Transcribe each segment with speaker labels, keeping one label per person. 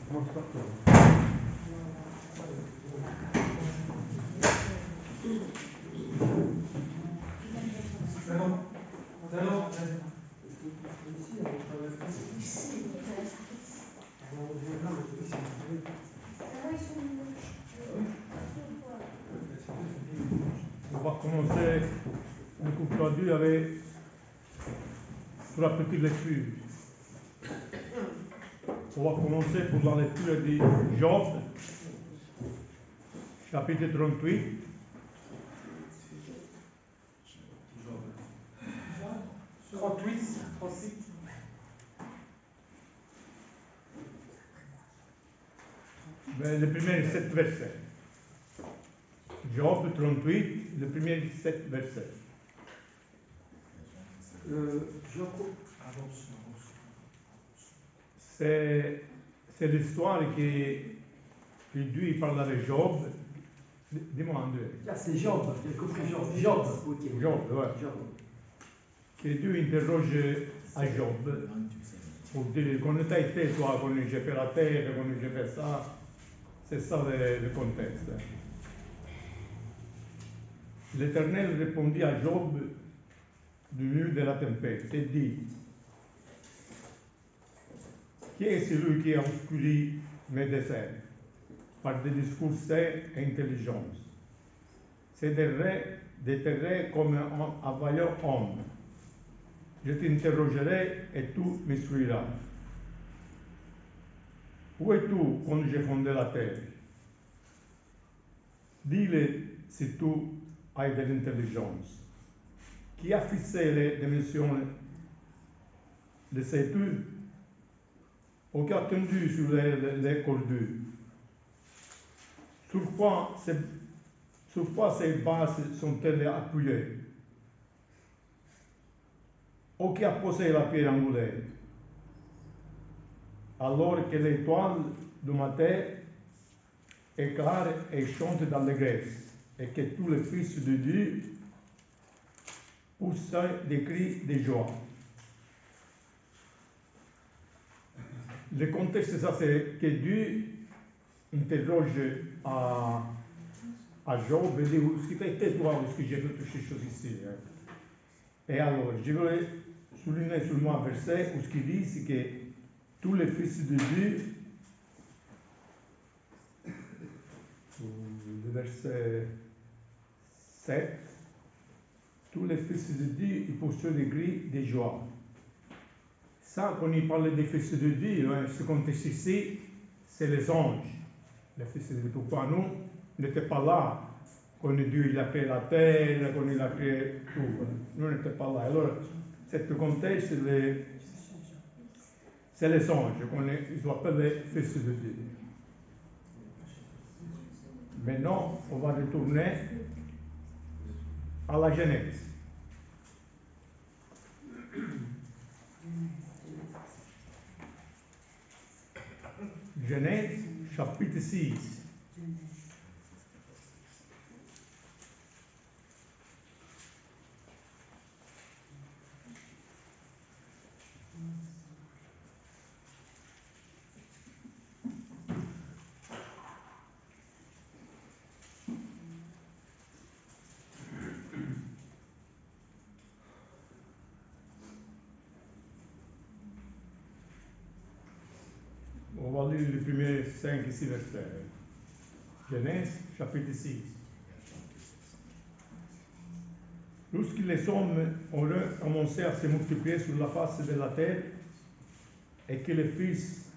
Speaker 1: On va commencer le couple à deux avec la petite lecture. On va commencer pour la lecture de Job, chapitre 38. Ben, le premier 7 versets. Job 38, le premier 7 versets. C'est l'histoire que Dieu parle avec Job. Dis-moi en deux.
Speaker 2: Là, c'est Job, j'ai compris Job. Job, ok.
Speaker 1: Job, ouais.
Speaker 2: Job.
Speaker 1: Que Dieu interroge à Job pour dire comment tu as été, toi, quand j'ai fait la terre, quand j'ai fait ça. C'est ça le contexte. L'Éternel répondit à Job du milieu de la tempête et dit: Qui est celui qui a obscurci mes desseins par des discours sains et intelligence? C'est des terrains comme un vaillant homme. Je t'interrogerai et tu m'instruiras. Où es-tu quand j'ai fondé la terre? Dis-le si tu as de l'intelligence. Qui a fixé les dimensions de ces tues? Ou qui a tendu sur les cordures? Sur quoi ces bases sont-elles appuyées? Ou qui a posé la pierre angulaire? Alors que l'étoile du matin éclaire et chante d'allégresse, et que tous les fils de Dieu poussent des cris de joie. Le contexte, c'est ça, c'est que Dieu interroge à Job et dit: ce qui fait toi, ce que j'ai fait toutes ces choses ici. Et alors, je voulais souligner seulement un verset où ce qu'il dit, c'est que tous les fils de Dieu, le verset 7, tous les fils de Dieu, ils poussent des cris de joie. Ça, quand il parle des fils de Dieu, ce contexte ici, c'est les anges. Les fils de Dieu, pourquoi nous n'étions pas là quand Dieu il a fait la terre, quand il a fait tout. Nous n'étions pas là. Alors, ce contexte, c'est les anges, ils appellent les fils de Dieu. Maintenant, on va retourner à la Genèse. Genèse, chapitre 6. On va lire les premiers 5 et 6 versets. Genèse, chapitre 6. Lorsque les hommes ont commencé à se multiplier sur la face de la terre, et que les fils,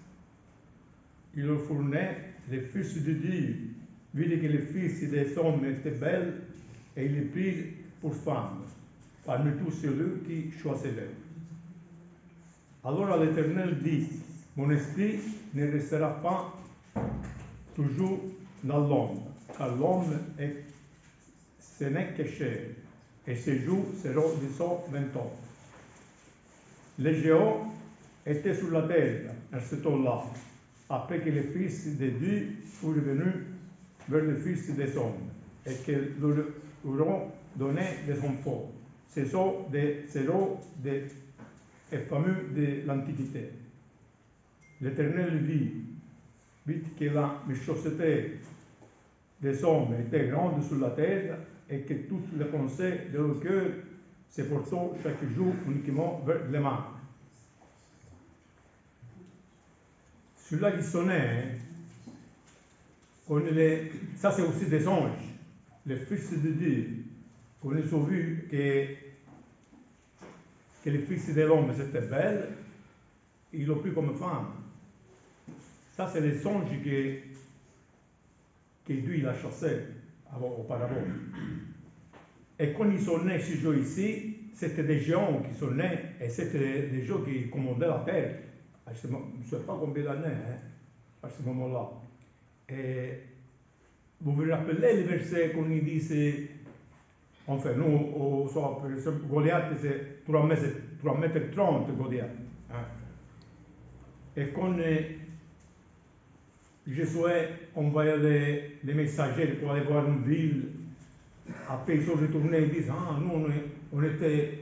Speaker 1: ils leur fournaient, les fils de Dieu, virent que les fils des hommes étaient belles, et ils les prirent pour femmes, parmi tous ceux qui choisiraient. Alors l'Éternel dit: Mon esprit ne restera pas toujours dans l'homme, car l'homme ce n'est que chair, et ses jours seront de 120 ans. Les géants étaient sur la terre à ce temps-là, après que les fils de Dieu furent venus vers les fils des hommes, et qu'ils leur ont donné des enfants. Ce sont des héros et fameux de l'Antiquité. L'Éternel dit: vite que la méchanceté des hommes était grande sur la terre et que toutes les pensées de leur cœur se portent chaque jour uniquement vers le mal. Celui-là qui sonnait, ça c'est aussi des anges, les fils de Dieu, qu'on a vu que les fils de l'homme c'était belle, ils l'ont pris comme femme. Ça c'est les anges que Dieu il a chassés auparavant. Et quand ils sont nés chez eux ici, c'était des géants qui sont nés et c'était des gens qui commandaient la terre. Je ne sais pas combien d'années à ce moment-là. Et vous vous rappelez le verset qu'on il dit, enfin nous, par exemple, Goliath c'est 3 mètres 30 Goliath. Et quand Josué envoyait les messagers pour aller voir une ville, après ils sont retournés et disent, nous on était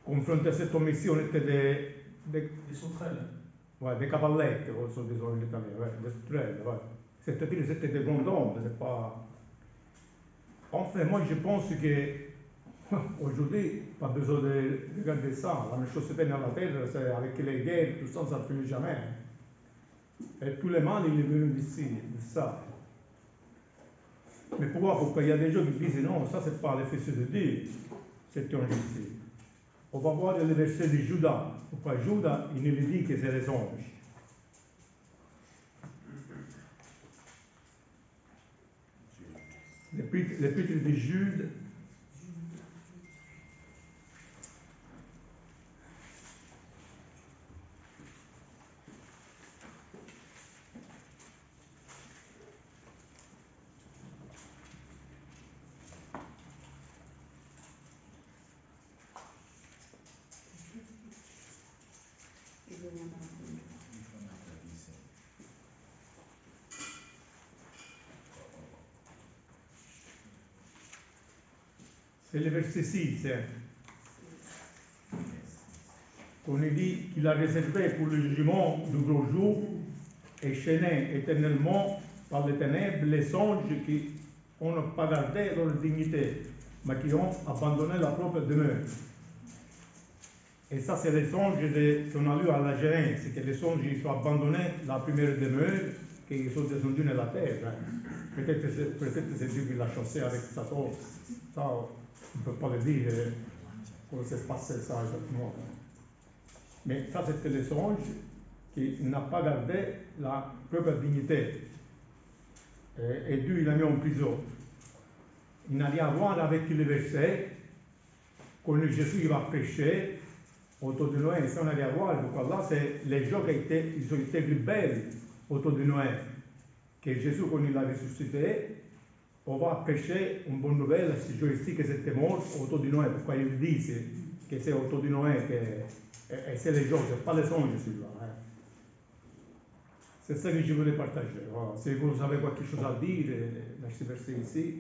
Speaker 1: confrontés à cette mission, on était des
Speaker 2: sauterelles.
Speaker 1: Ouais, des cavallettes, comme disent en italien, des sauterelles, ouais. C'est-à-dire c'était des grands hommes, c'est pas... Enfin, moi je pense que aujourd'hui, pas besoin de regarder ça. La même chose se fait dans la terre, c'est avec les guerres, tout ça, ça ne finit jamais. Et tout le mal, il est venu d'ici, de ça. Mais pourquoi? Parce qu'il y a des gens qui disent non, ça c'est pas les fils de Dieu, c'est un ici. On va voir le verset de Judas. Pourquoi Judas, il nous dit que c'est les anges. L'épître de Jude. C'est le verset 6. On nous dit qu'il a réservé pour le jugement du gros jour et chaîné éternellement par les ténèbres les anges qui n'ont pas gardé leur dignité, mais qui ont abandonné la propre demeure. Et ça, c'est les anges qu'on a lu à la Genèse, c'est que les anges ils ont abandonné la première demeure, qu'ils sont descendus dans la terre. Peut-être c'est Dieu qui l'a chassé avec Satan. Ça, on ne peut pas le dire comment s'est passé ça exactement. Mais ça, c'était les anges qui n'ont pas gardé la propre dignité. Et Dieu il l'a mis en prison. Il n'a rien à voir avec le verset quand Jésus il va prêcher autour de Noël. Ça n'a rien à voir. Donc là, c'est les gens qui ont été rebelles autour de Noël. Que Jésus, quand il a ressuscité, on va prêcher une bonne nouvelle à ces gens ici qui étaient morts autour de Noël. Pourquoi il dit que c'est autour de Noël et c'est les gens, ce n'est pas les anges celui-là. C'est ça que je voulais partager. Voilà. Si vous avez quelque chose à dire dans ce verset ici.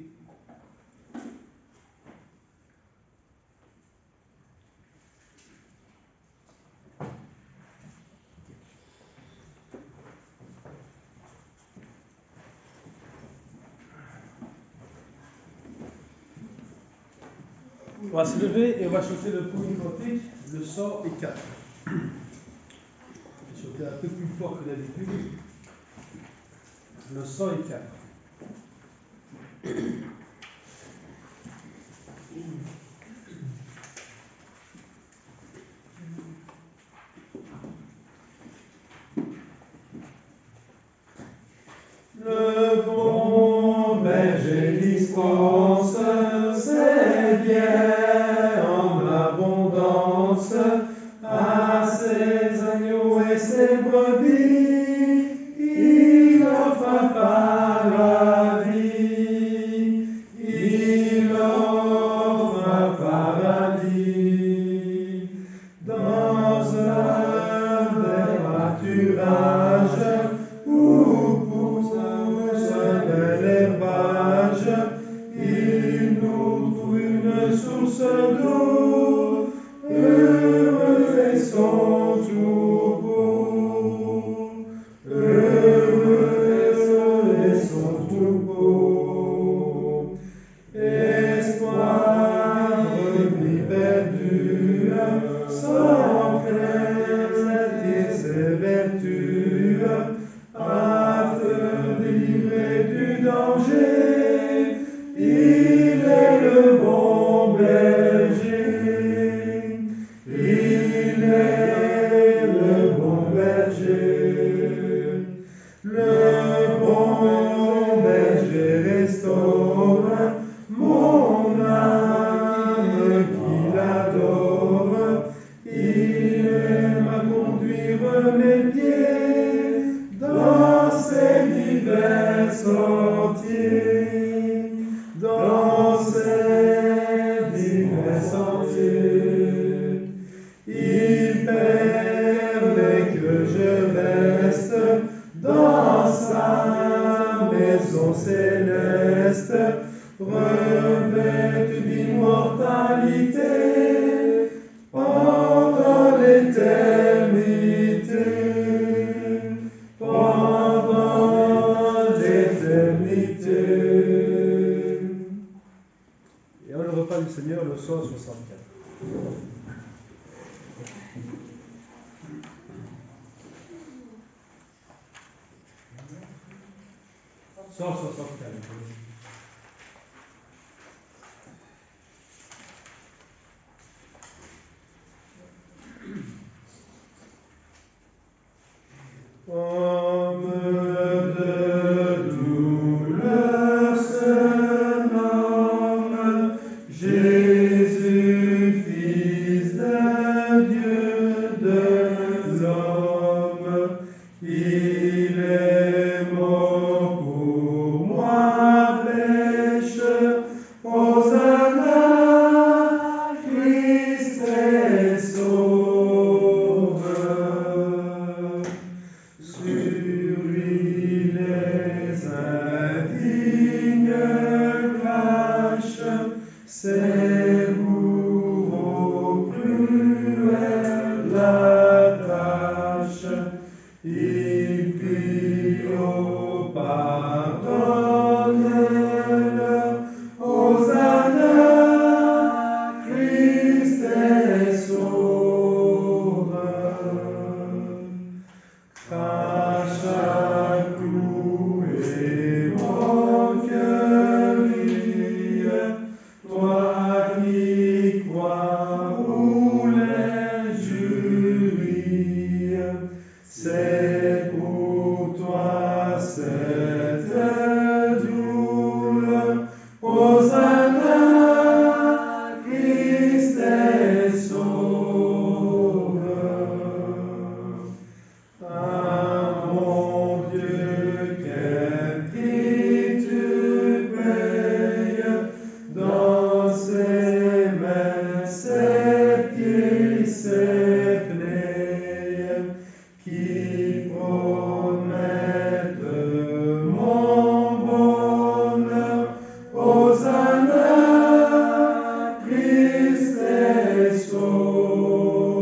Speaker 2: On va se lever et on va chanter le premier cantique, le 104. Je vais chanter un peu plus fort que d'habitude. Le 104.
Speaker 3: Le bon berger dispense ses biens en abondance à ses agneaux et ses brebis. Il offre un paradis. Il offre un paradis. Dans un bel pâturage où pousse un bel herbage, il nous trouve une source d'eau, heureux et son troupeau, heureux vertu à te délivrer du danger. Il est le bon berger. Il est le bon berger. Le bon berger restaure mon âme qu'il adore. Il aime à conduire mes pieds dans ses divers sentiers. Dans ses divers sentiers. Il permet que je reste dans sa maison céleste, revêtu d'immortalité pendant l'éternité. Pendant l'éternité.
Speaker 2: Et alors le repas du Seigneur, le 164.
Speaker 3: Homme de douleur se nomme Jésus, Fils de Dieu, de l'homme. Il est mort pour moi, pécheur. Hosanna, Christ est sauveur. Sur lui les indignes crachent, ses bourreaux cruels l'attachent. Il prie au pardonne-leur. Hosanna, Christ est sauveur. Crache à clouer moquerie, toi qui crois ou l'injurie. C'est pour toi cette douleur. Hosanna, Christ est sauveur. Ah mon Dieu, quel prix tu payes, dans ses mains, ses pieds, ses plaies, qui promettent mon bonheur. Hosanna, Christ est sauveur.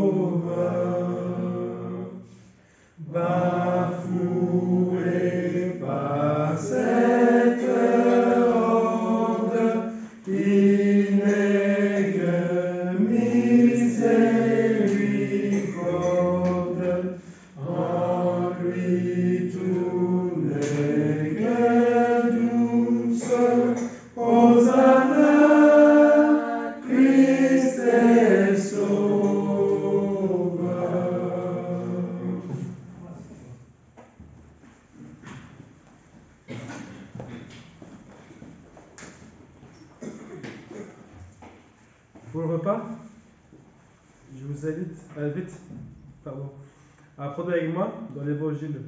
Speaker 3: Bafoué par cette horde, il n'est que miséricorde. En lui tout n'est que douce. Hosanna, Christ est sauveur.
Speaker 2: Pour le repas, je vous invite à prendre avec moi dans l'évangile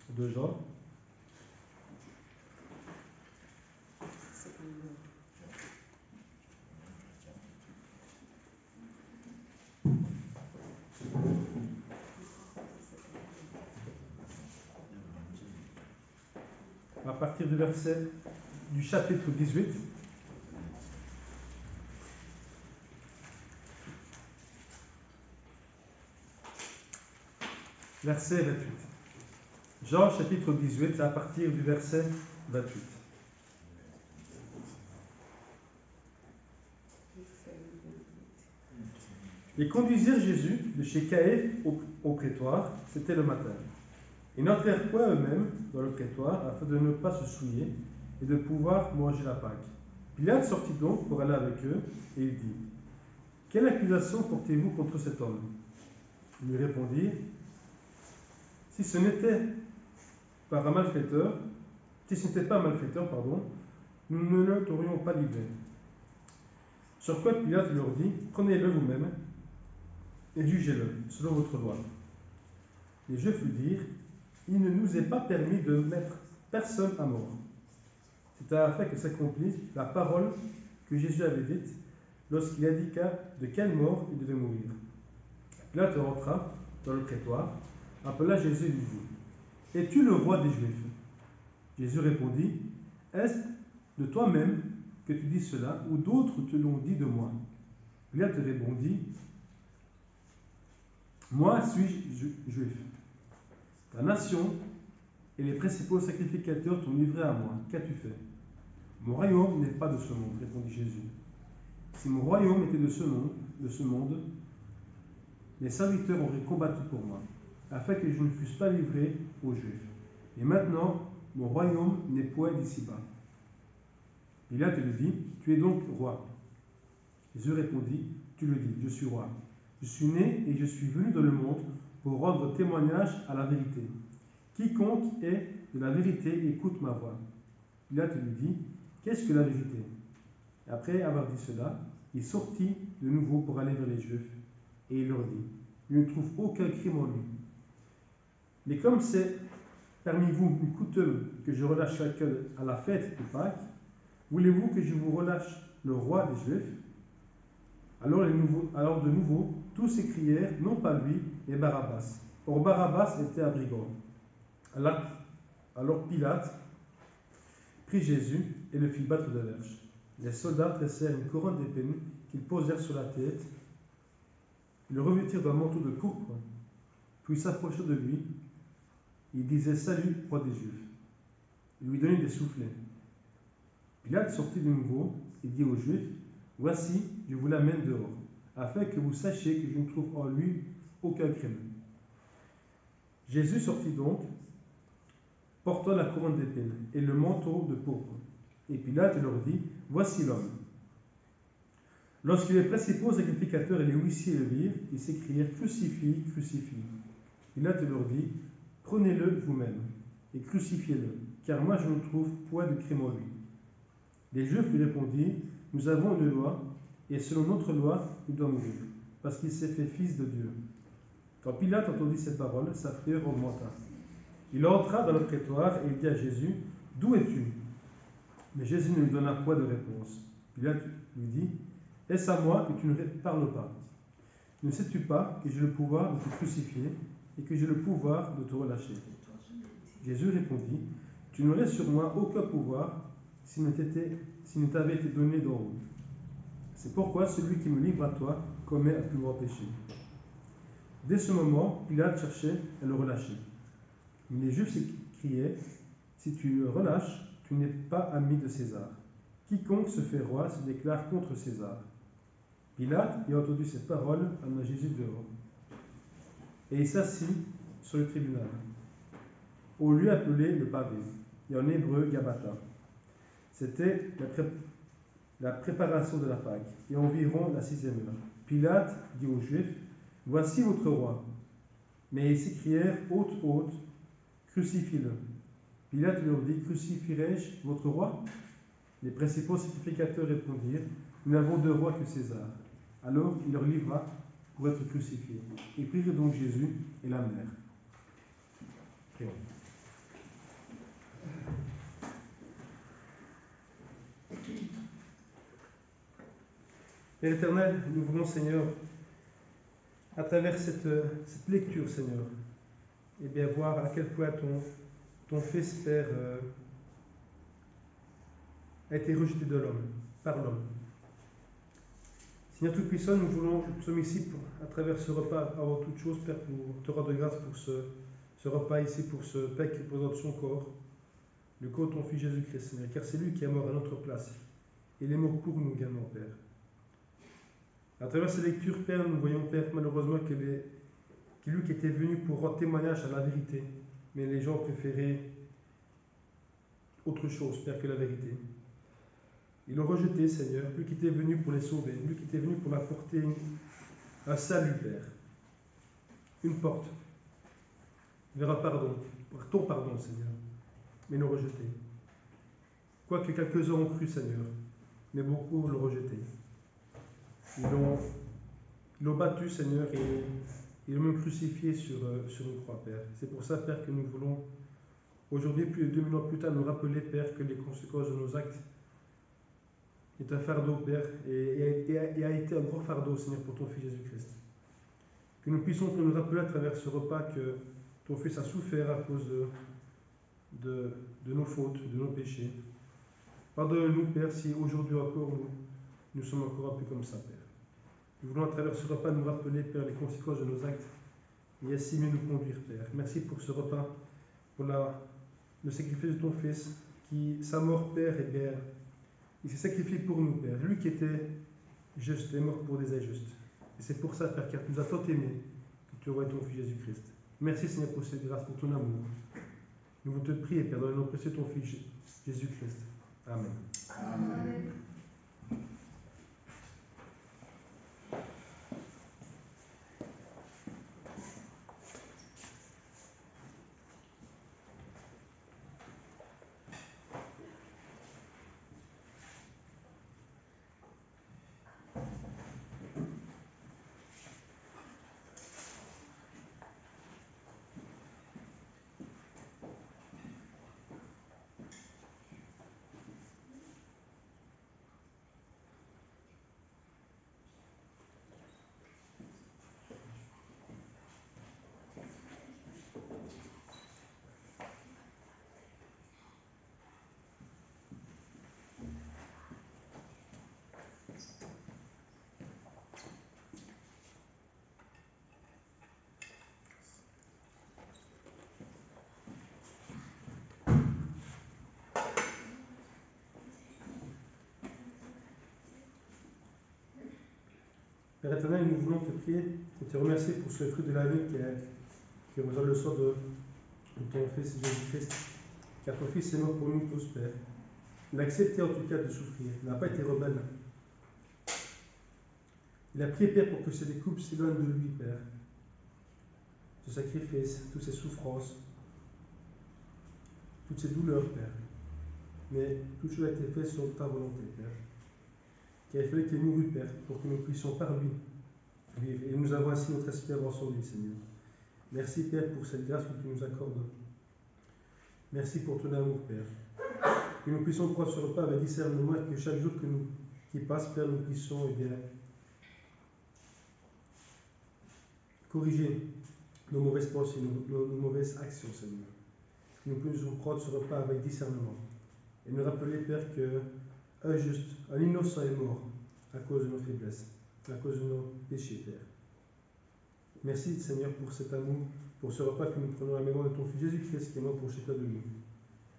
Speaker 2: de Jean. À partir du chapitre 18. Verset 28. Jean chapitre 18, à partir du verset 28. Ils conduisirent Jésus de chez Caïphe au prétoire, c'était le matin. Ils n'entrèrent point eux-mêmes dans le prétoire afin de ne pas se souiller et de pouvoir manger la Pâque. Pilate sortit donc pour aller avec eux et il dit: Quelle accusation portez-vous contre cet homme? Ils lui répondirent: Si ce n'était pas un malfaiteur, nous ne le t'aurions pas livré. Sur quoi Pilate leur dit: Prenez-le vous-même et jugez-le selon votre loi. Les Juifs lui dirent: Il ne nous est pas permis de mettre personne à mort. C'est afin que s'accomplisse la parole que Jésus avait dite lorsqu'il indiqua de quelle mort il devait mourir. Pilate rentra dans le prétoire, appela Jésus et lui dit: Es-tu le roi des Juifs? Jésus répondit: Est-ce de toi-même que tu dis cela, ou d'autres te l'ont dit de moi? Pilate répondit: Moi suis-je juif. Ta nation et les principaux sacrificateurs t'ont livré à moi. Qu'as-tu fait? Mon royaume n'est pas de ce monde, répondit Jésus. Si mon royaume était de ce monde, mes serviteurs auraient combattu pour moi, afin que je ne fusse pas livré aux Juifs. Et maintenant, mon royaume n'est point d'ici-bas. Pilate lui dit: Tu es donc roi. Jésus répondit: Tu le dis, je suis roi. Je suis né et je suis venu dans le monde pour rendre témoignage à la vérité. Quiconque est de la vérité écoute ma voix. Pilate lui dit: Qu'est-ce que la vérité? Après avoir dit cela, il sortit de nouveau pour aller vers les Juifs, et il leur dit: Je ne trouve aucun crime en lui. Mais comme c'est parmi vous une coutume que je relâche quelqu'un à la fête de Pâques, voulez-vous que je vous relâche le roi des Juifs? Alors de nouveau, tous s'écrièrent, non pas lui, mais Barabbas. Or Barabbas était un brigand. Alors Pilate prit Jésus et le fit battre de verge. Les soldats tressèrent une couronne d'épines qu'ils posèrent sur la tête. Ils le revêtirent d'un manteau de pourpre, puis s'approchant de lui, il disait: Salut, roi des Juifs. Il lui donnait des soufflets. Pilate sortit de nouveau et dit aux Juifs: Voici, je vous l'amène dehors, afin que vous sachiez que je ne trouve en lui aucun crime. Jésus sortit donc, portant la couronne d'épines et le manteau de pourpre. Et Pilate leur dit: Voici l'homme. Lorsque les principaux sacrificateurs et les huissiers le virent, ils s'écrièrent: Crucifie, crucifie. Pilate leur dit: Prenez-le vous-même et crucifiez-le, car moi je ne trouve point de crime en lui. Les Juifs lui répondirent: Nous avons une loi, et selon notre loi, il doit mourir, parce qu'il s'est fait fils de Dieu. Quand Pilate entendit ces paroles, sa frayeur augmenta. Il entra dans le prétoire et il dit à Jésus: D'où es-tu? Mais Jésus ne lui donna point de réponse. Pilate lui dit: Est-ce à moi que tu ne parles pas? Ne sais-tu pas que j'ai le pouvoir de te crucifier et que j'ai le pouvoir de te relâcher? Jésus répondit: Tu n'aurais sur moi aucun pouvoir s'il ne t'avait été donné d'en haut. C'est pourquoi celui qui me livre à toi commet un plus grand péché. Dès ce moment, Pilate cherchait à le relâcher. Mais les Juifs s'écriaient: Si tu le relâches, tu n'es pas ami de César. Quiconque se fait roi se déclare contre César. Pilate ayant entendu ces paroles, amena Jésus dehors. Et il s'assit sur le tribunal, au lieu appelé le pavé, et en hébreu Gabata. C'était la préparation de la Pâque, et environ la 6e heure. Pilate dit aux Juifs: Voici votre roi. Mais ils s'écrièrent: Haute, haute, crucifie-le. Pilate leur dit: Crucifierai-je votre roi? Les principaux sacrificateurs répondirent: Nous n'avons de roi que César. Alors il leur livra pour être crucifié. Ils prirent donc Jésus et l'amenèrent. Prions. Père éternel, nous voulons, Seigneur, à travers cette lecture, Seigneur, et bien voir à quel point ton Fils, Père, a été rejeté de l'homme, par l'homme. Seigneur Tout-Puissant, nous sommes ici à travers ce repas, avant toute chose, Père, pour te rendre grâce pour ce repas ici, pour ce pain qui représente son corps, le corps de ton Fils Jésus-Christ, Seigneur, car c'est lui qui est mort à notre place. Il est mort pour nous également, Père. À travers ces lectures, Père, nous voyons, Père, malheureusement que lui qui était venu pour rendre témoignage à la vérité, mais les gens ont préféré autre chose, Père, que la vérité. Ils l'ont rejeté, Seigneur, lui qui était venu pour les sauver, lui qui était venu pour apporter un salut, Père, une porte vers un pardon, vers ton pardon, Seigneur, mais ils l'ont rejeté. Quoique quelques-uns ont cru, Seigneur, mais beaucoup l'ont rejeté. Ils l'ont battu, Seigneur, et ils l'ont même crucifié sur une croix, Père. C'est pour ça, Père, que nous voulons aujourd'hui, plus de 2000 ans plus tard, nous rappeler, Père, que les conséquences de nos actes est un fardeau, Père, et a été un grand fardeau, Seigneur, pour ton Fils Jésus-Christ. Que nous puissions nous rappeler à travers ce repas que ton Fils a souffert à cause de nos fautes, de nos péchés. Pardonne-nous, Père, si aujourd'hui encore nous sommes encore un peu comme ça, Père. Nous voulons à travers ce repas nous rappeler, Père, les conséquences de nos actes et ainsi mieux nous conduire, Père. Merci pour ce repas, pour le sacrifice de ton Fils, qui, sa mort, Père, eh bien, il s'est sacrifié pour nous, Père. Lui qui était juste est mort pour des injustes. Et c'est pour ça, Père, car tu nous as tant aimés, que tu envoies ton Fils Jésus-Christ. Merci, Seigneur, pour cette grâce, pour ton amour. Nous voulons te prier, Père, dans le nom précieux de ton Fils Jésus-Christ. Amen.
Speaker 3: Amen.
Speaker 2: Père éternel, nous voulons te prier et te remercier pour ce fruit de la vie qui représente le sort de ton Fils Jésus-Christ. Car ton Fils est mort pour nous tous, Père. Il a accepté en tout cas de souffrir. Il n'a pas été rebelle. Il a prié, Père, pour que ces découpes s'éloignent de lui, Père. Ce sacrifice, toutes ces souffrances, toutes ces douleurs, Père. Mais tout cela a été fait selon ta volonté, Père. Car il fallait qu'il mourût, Père, pour que nous puissions par lui vivre. Et nous avons ainsi notre espérance en lui, Seigneur. Merci, Père, pour cette grâce que tu nous accordes. Merci pour ton amour, Père. Que nous puissions prendre ce repas avec discernement et que chaque jour qui passe, Père, nous puissions corriger nos mauvaises pensées, nos mauvaises actions, Seigneur. Que nous puissions prendre ce repas avec discernement et nous rappeler, Père, qu'un juste, un innocent est mort à cause de nos faiblesses, à cause de nos péchés, Père. Merci, Seigneur, pour cet amour, pour ce repas que nous prenons à la mémoire de ton Fils Jésus-Christ qui est mort pour chacun de nous.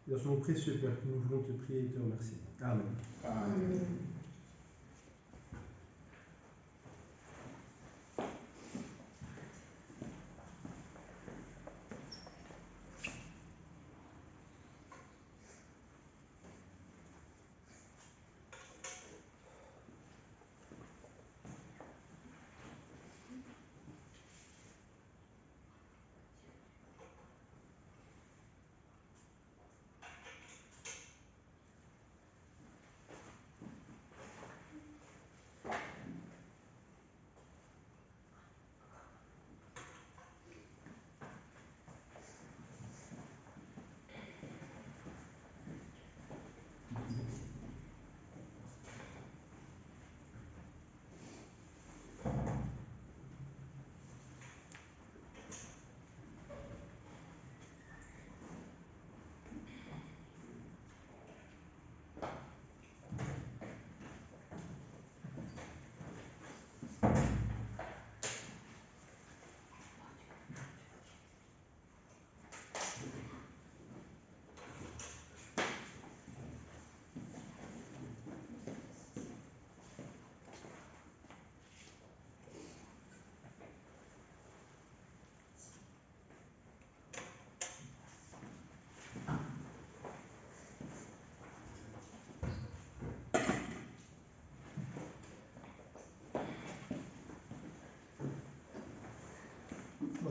Speaker 2: Et dans son nom précieux, Père, que nous voulons te prier et te remercier. Amen.
Speaker 3: Amen.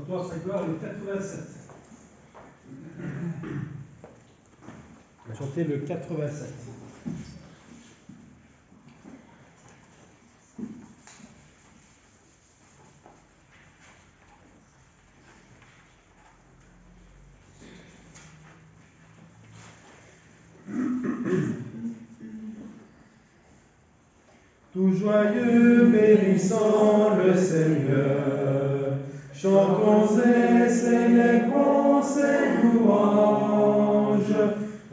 Speaker 2: toi, sa gloire, le 87. On va chanter le 87.
Speaker 4: Tout joyeux, bénissant le Seigneur, chantons et célébrons ses louanges,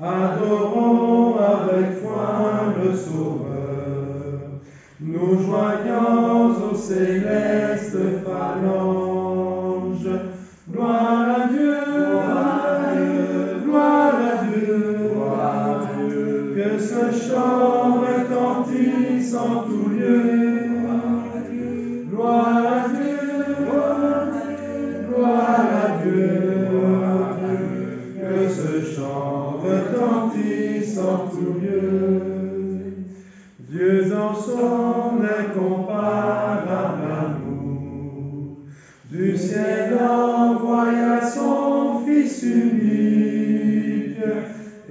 Speaker 4: adorons avec foi le Sauveur, nous joignons aux célestes phalanges. Gloire à Dieu, gloire à Dieu, gloire à Dieu, gloire à Dieu, que ce chant retentisse en tout lieu. Gloire à Dieu, gloire à Dieu, gloire à Dieu, que ce chant retentisse en tout lieu. Dieu dans son incomparable amour, du ciel envoya son Fils unique,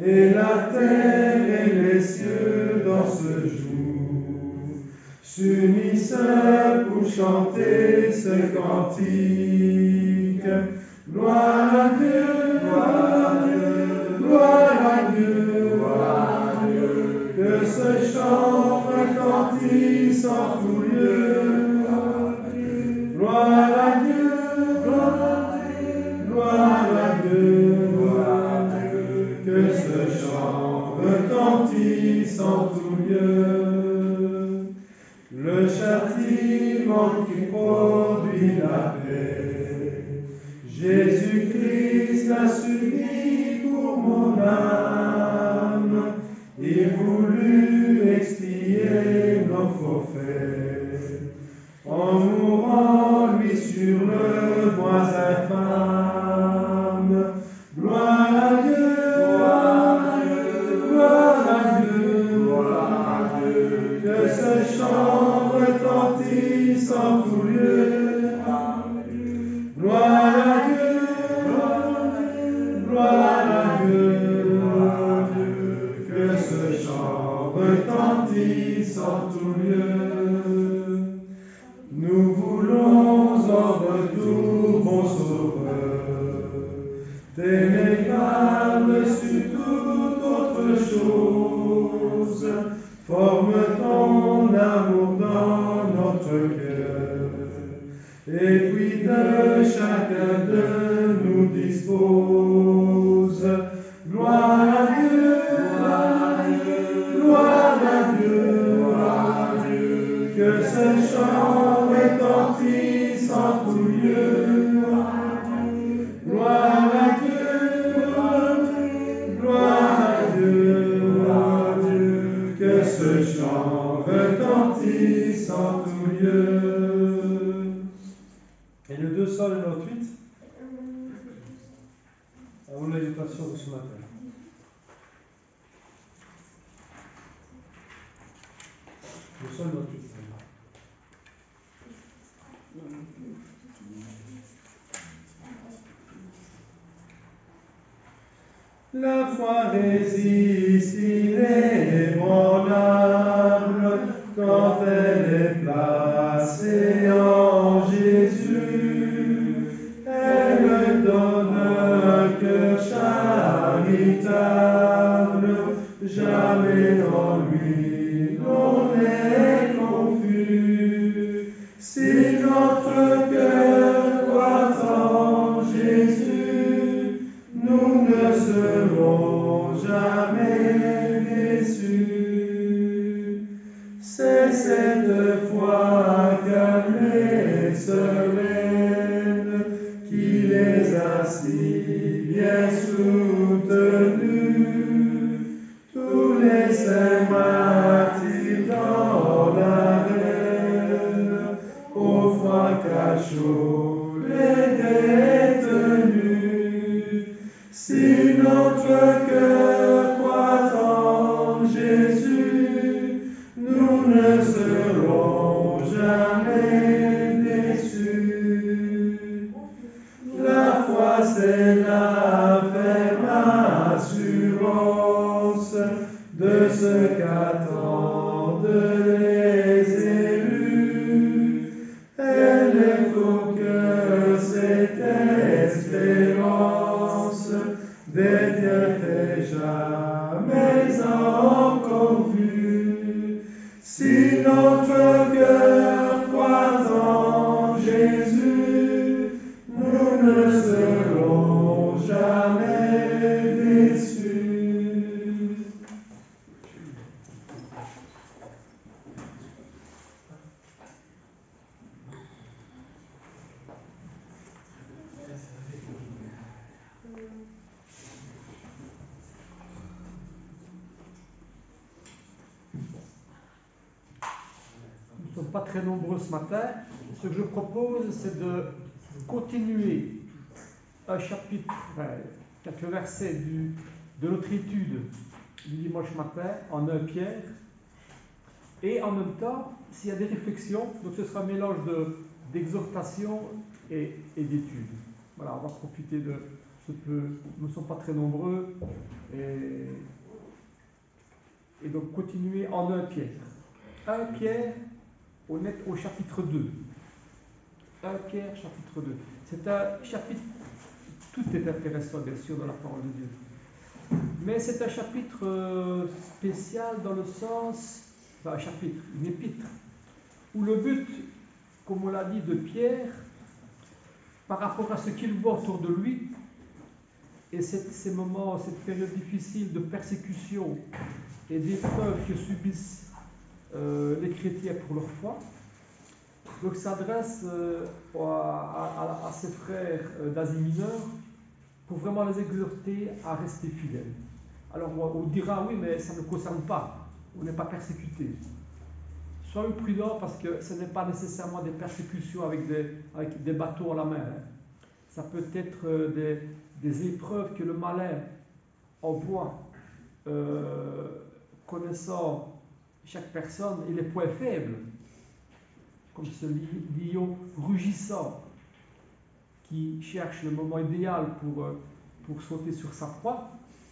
Speaker 4: et la terre et les cieux dans ce jour s'unissent pour chanter ce cantique. Gloire à Dieu, gloire à Dieu, gloire à Dieu, gloire à Dieu, que ce chant retentisse en tout lieu. Gloire à Dieu, gloire à Dieu, gloire à Dieu, gloire à Dieu, que ce chant retentisse en tout lieu. Le châtiment qui produit la paix, Jésus-Christ l'a subi pour mon âme. Il voulut expier nos faux faits, en mourant lui sur le bois infâme. Gloire à Dieu, gloire à Dieu, gloire à Dieu, gloire à Dieu, que ce chant retentisse en tout lieu. Gloire à Dieu, gloire à Dieu, gloire à Dieu, que ce chant retentisse en tout lieu. Nous voulons en retour, bon Sauveur, t'aimer par-dessus toute autre chose. Forme ton amour dans notre cœur, et puis de chacun de nous dispose. Gloire à Dieu, gloire à Dieu, gloire à Dieu, gloire à Dieu, que ce chant retentisse en tout lieu. Gloire à Dieu, gloire à Dieu, gloire à Dieu, que ce chant retentisse en tout lieu.
Speaker 2: Et le 298, à mon invitation de ce matin. Le 298.
Speaker 4: La foi résiste inébranlable quand elle est placée en Jésus. Elle donne un cœur charitable, jamais en lui l'on est confus. Si notre cœur croit en Jésus, nous ne serons jamais déçus. C'est cette foi calme et sereine qui les a si bien soutenus. Tous les saints martyrs dans l'arène, au froid cachot les détenus. Si notre cœur croit en Jésus, nous ne serons jamais déçus. des bienfaits jamais encore vus. Si notre cœur croit en Jésus, nous ne serons jamais déçus.
Speaker 5: Nous ne sommes pas très nombreux ce matin. Ce que je propose, c'est de continuer un chapitre, quelques versets de notre étude du dimanche matin en 1 Pierre. Et en même temps, s'il y a des réflexions, donc ce sera un mélange d'exhortation et d'étude. Voilà, on va profiter de ce peu. Nous ne sommes pas très nombreux. Et donc continuer en 1 Pierre. 1 Pierre au chapitre 2. 1 Pierre, chapitre 2. C'est un chapitre, tout est intéressant bien sûr dans la parole de Dieu. Mais c'est un chapitre spécial dans le sens, enfin un chapitre, une épître, où le but, comme on l'a dit, de Pierre, par rapport à ce qu'il voit autour de lui, et ces moments, cette période difficile de persécution et d'épreuves que subissent les chrétiens pour leur foi, donc s'adresse à ses frères d'Asie mineure pour vraiment les exhorter à rester fidèles. Alors on dira oui, mais ça ne concerne pas, on n'est pas persécuté. Soyez prudents parce que ce n'est pas nécessairement des persécutions avec des bateaux à la main. Hein. Ça peut être des épreuves que le malin envoie, connaissant chaque personne et les points faibles, comme ce lion rugissant qui cherche le moment idéal pour sauter sur sa proie.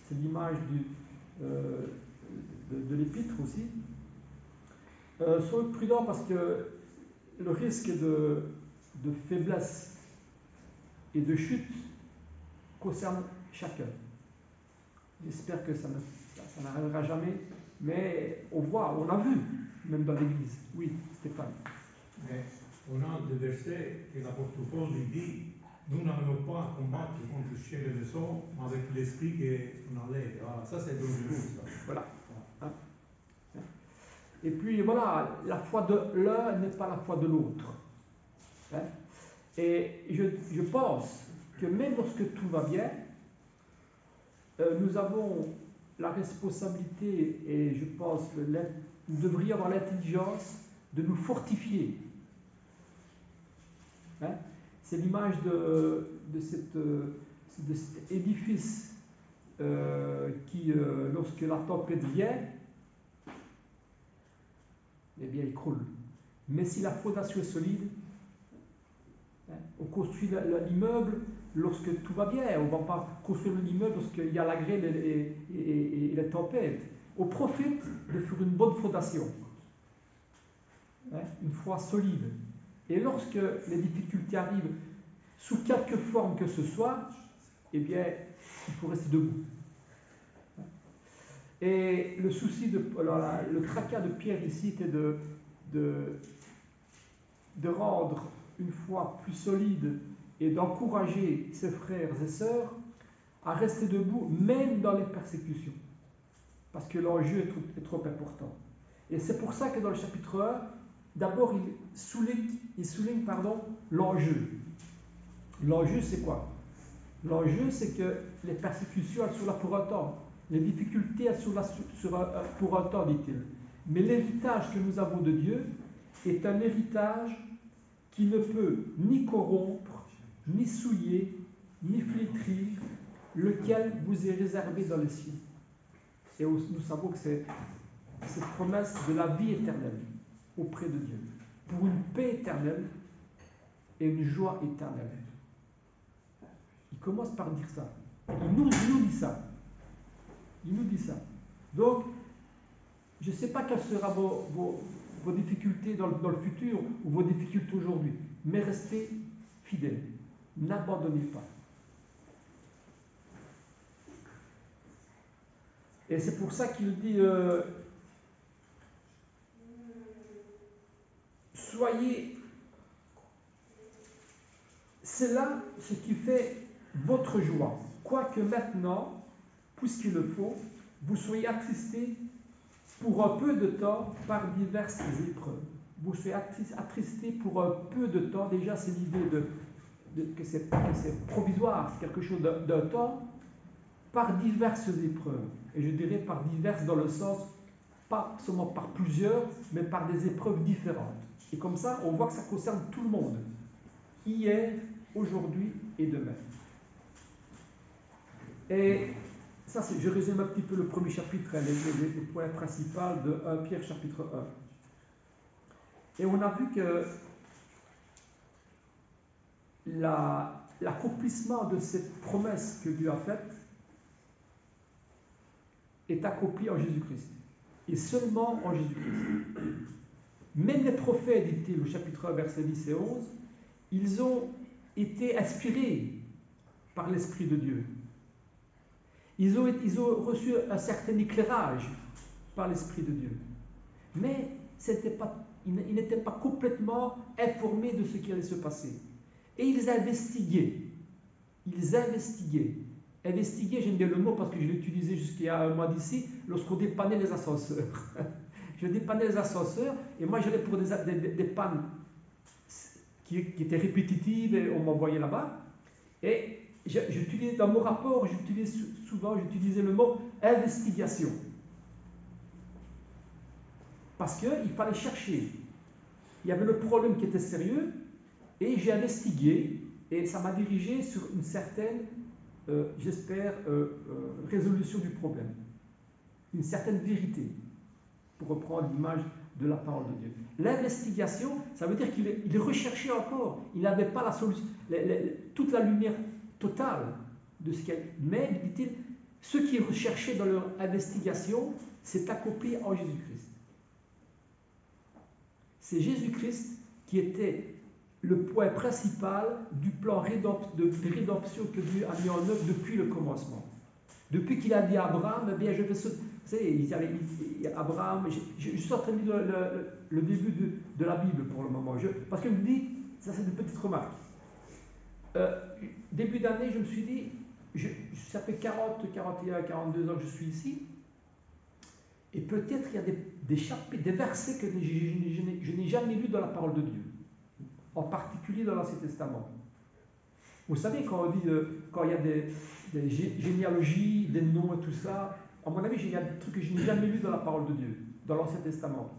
Speaker 5: C'est l'image de l'épître aussi. Soyez prudents parce que le risque de faiblesse et de chute concerne chacun. J'espère que ça n'arrivera jamais, mais on voit, on a vu, même dans l'Église. Oui, Stéphane.
Speaker 1: Mais on a des versets que l'apôtre Paul dit, nous n'allons pas à combattre contre le ciel et le sang, mais avec l'esprit qu'on enlève. Voilà, ça c'est dangereux. Ça.
Speaker 5: Voilà. Hein? Et puis voilà, la foi de l'un n'est pas la foi de l'autre. Hein? Et je pense que même lorsque tout va bien, nous avons la responsabilité, et je pense que nous devrions avoir l'intelligence de nous fortifier. Hein? C'est l'image de cet édifice qui, lorsque la tempête vient, eh bien, il croule. Mais si la fondation est solide, hein, on construit l'immeuble lorsque tout va bien. On ne va pas construire l'immeuble lorsqu'il y a la grêle et la tempête. On profite de faire une bonne fondation, hein, une foi solide. Et lorsque les difficultés arrivent, sous quelque forme que ce soit, eh bien, il faut rester debout. Et le souci le tracas de Pierre ici était de rendre une foi plus solide et d'encourager ses frères et sœurs à rester debout, même dans les persécutions. Parce que l'enjeu est trop important. Et c'est pour ça que dans le chapitre 1, d'abord, il souligne l'enjeu. L'enjeu, c'est quoi? L'enjeu, c'est que les persécutions, elles sont là pour un temps. Les difficultés, elles sont là pour un temps, dit-il. Mais l'héritage que nous avons de Dieu est un héritage qui ne peut ni corrompre, ni souiller, ni flétrir, lequel vous est réservé dans les cieux. Et nous savons que c'est cette promesse de la vie éternelle auprès de Dieu, pour une paix éternelle et une joie éternelle. Il commence par dire ça. Il nous dit ça. Il nous dit ça. Donc, je ne sais pas quelles seront vos difficultés dans le futur ou vos difficultés aujourd'hui, mais restez fidèles. N'abandonnez pas. Et c'est pour ça qu'il dit soyez, c'est là ce qui fait votre joie. Quoique maintenant, puisqu'il le faut, vous soyez attristés pour un peu de temps par diverses épreuves. Vous soyez attristés pour un peu de temps. Déjà, c'est l'idée que c'est provisoire, c'est quelque chose d'un temps, par diverses épreuves. Et je dirais par diverses dans le sens, pas seulement par plusieurs, mais par des épreuves différentes. Et comme ça, on voit que ça concerne tout le monde. Hier, aujourd'hui et demain. Et ça, je résume un petit peu le premier chapitre, les points principaux de 1 Pierre chapitre 1. Et on a vu que l'accomplissement de cette promesse que Dieu a faite est accompli en Jésus-Christ. Et seulement en Jésus-Christ. Même les prophètes, dit-il au chapitre 1, versets 10 et 11, ils ont été inspirés par l'Esprit de Dieu. Ils ont reçu un certain éclairage par l'Esprit de Dieu. Mais ils n'étaient pas complètement informés de ce qui allait se passer. Et ils investiguaient. Investiguer, j'aime bien le mot parce que je l'ai utilisé jusqu'il y a un mois d'ici, lorsqu'on dépannait les ascenseurs. Je dépannais les ascenseurs et moi j'allais pour des pannes qui étaient répétitives et on m'envoyait là-bas. Et j'utilisais dans mon rapport, j'utilisais le mot investigation. Parce qu'il fallait chercher. Il y avait le problème qui était sérieux et j'ai investigué et ça m'a dirigé sur une certaine j'espère, résolution du problème. Une certaine vérité, pour reprendre l'image de la parole de Dieu. L'investigation, ça veut dire qu'il recherchait encore. Il n'avait pas la solution, toute la lumière totale de ce qu'il y a. Mais, dit-il, ce qu'ils recherchaient dans leur investigation, s'est accompli en Jésus-Christ. C'est Jésus-Christ qui était le point principal du plan de rédemption que Dieu a mis en œuvre depuis le commencement. Depuis qu'il a dit à Abraham, eh bien, je vais se... Vous savez, Abraham, je suis en train de lire le début de la Bible pour le moment. Parce qu'il me dit, ça c'est une petite remarque. Début d'année, je me suis dit, ça fait 40, 41, 42 ans que je suis ici, et peut-être il y a des chapitres, des versets que je n'ai jamais lus dans la parole de Dieu. En particulier dans l'Ancien Testament. Vous savez, quand il y a des généalogies, des noms et tout ça, à mon avis, il y a des trucs que je n'ai jamais lus dans la parole de Dieu, dans l'Ancien Testament.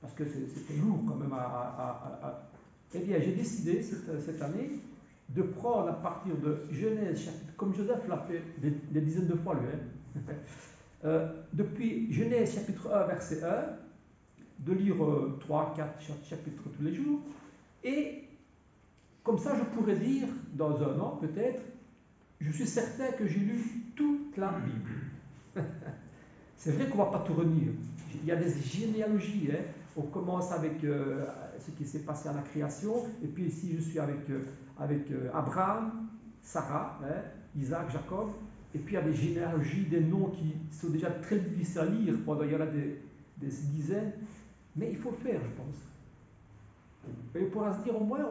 Speaker 5: Parce que c'était lourd quand même Eh bien, j'ai décidé cette année de prendre à partir de Genèse, chapitre, comme Joseph l'a fait des dizaines de fois, lui, depuis Genèse chapitre 1, verset 1, de lire 3, 4 chapitres tous les jours. Et comme ça, je pourrais dire, dans un an peut-être, je suis certain que j'ai lu toute la Bible. C'est vrai qu'on ne va pas tout relire. Il y a des généalogies. Hein. On commence avec ce qui s'est passé à la création, et puis ici je suis avec Abraham, Sarah, hein, Isaac, Jacob, et puis il y a des généalogies, des noms qui sont déjà très difficiles à lire, il y en a des dizaines, mais il faut le faire, je pense. Et on pourra se dire, au moins,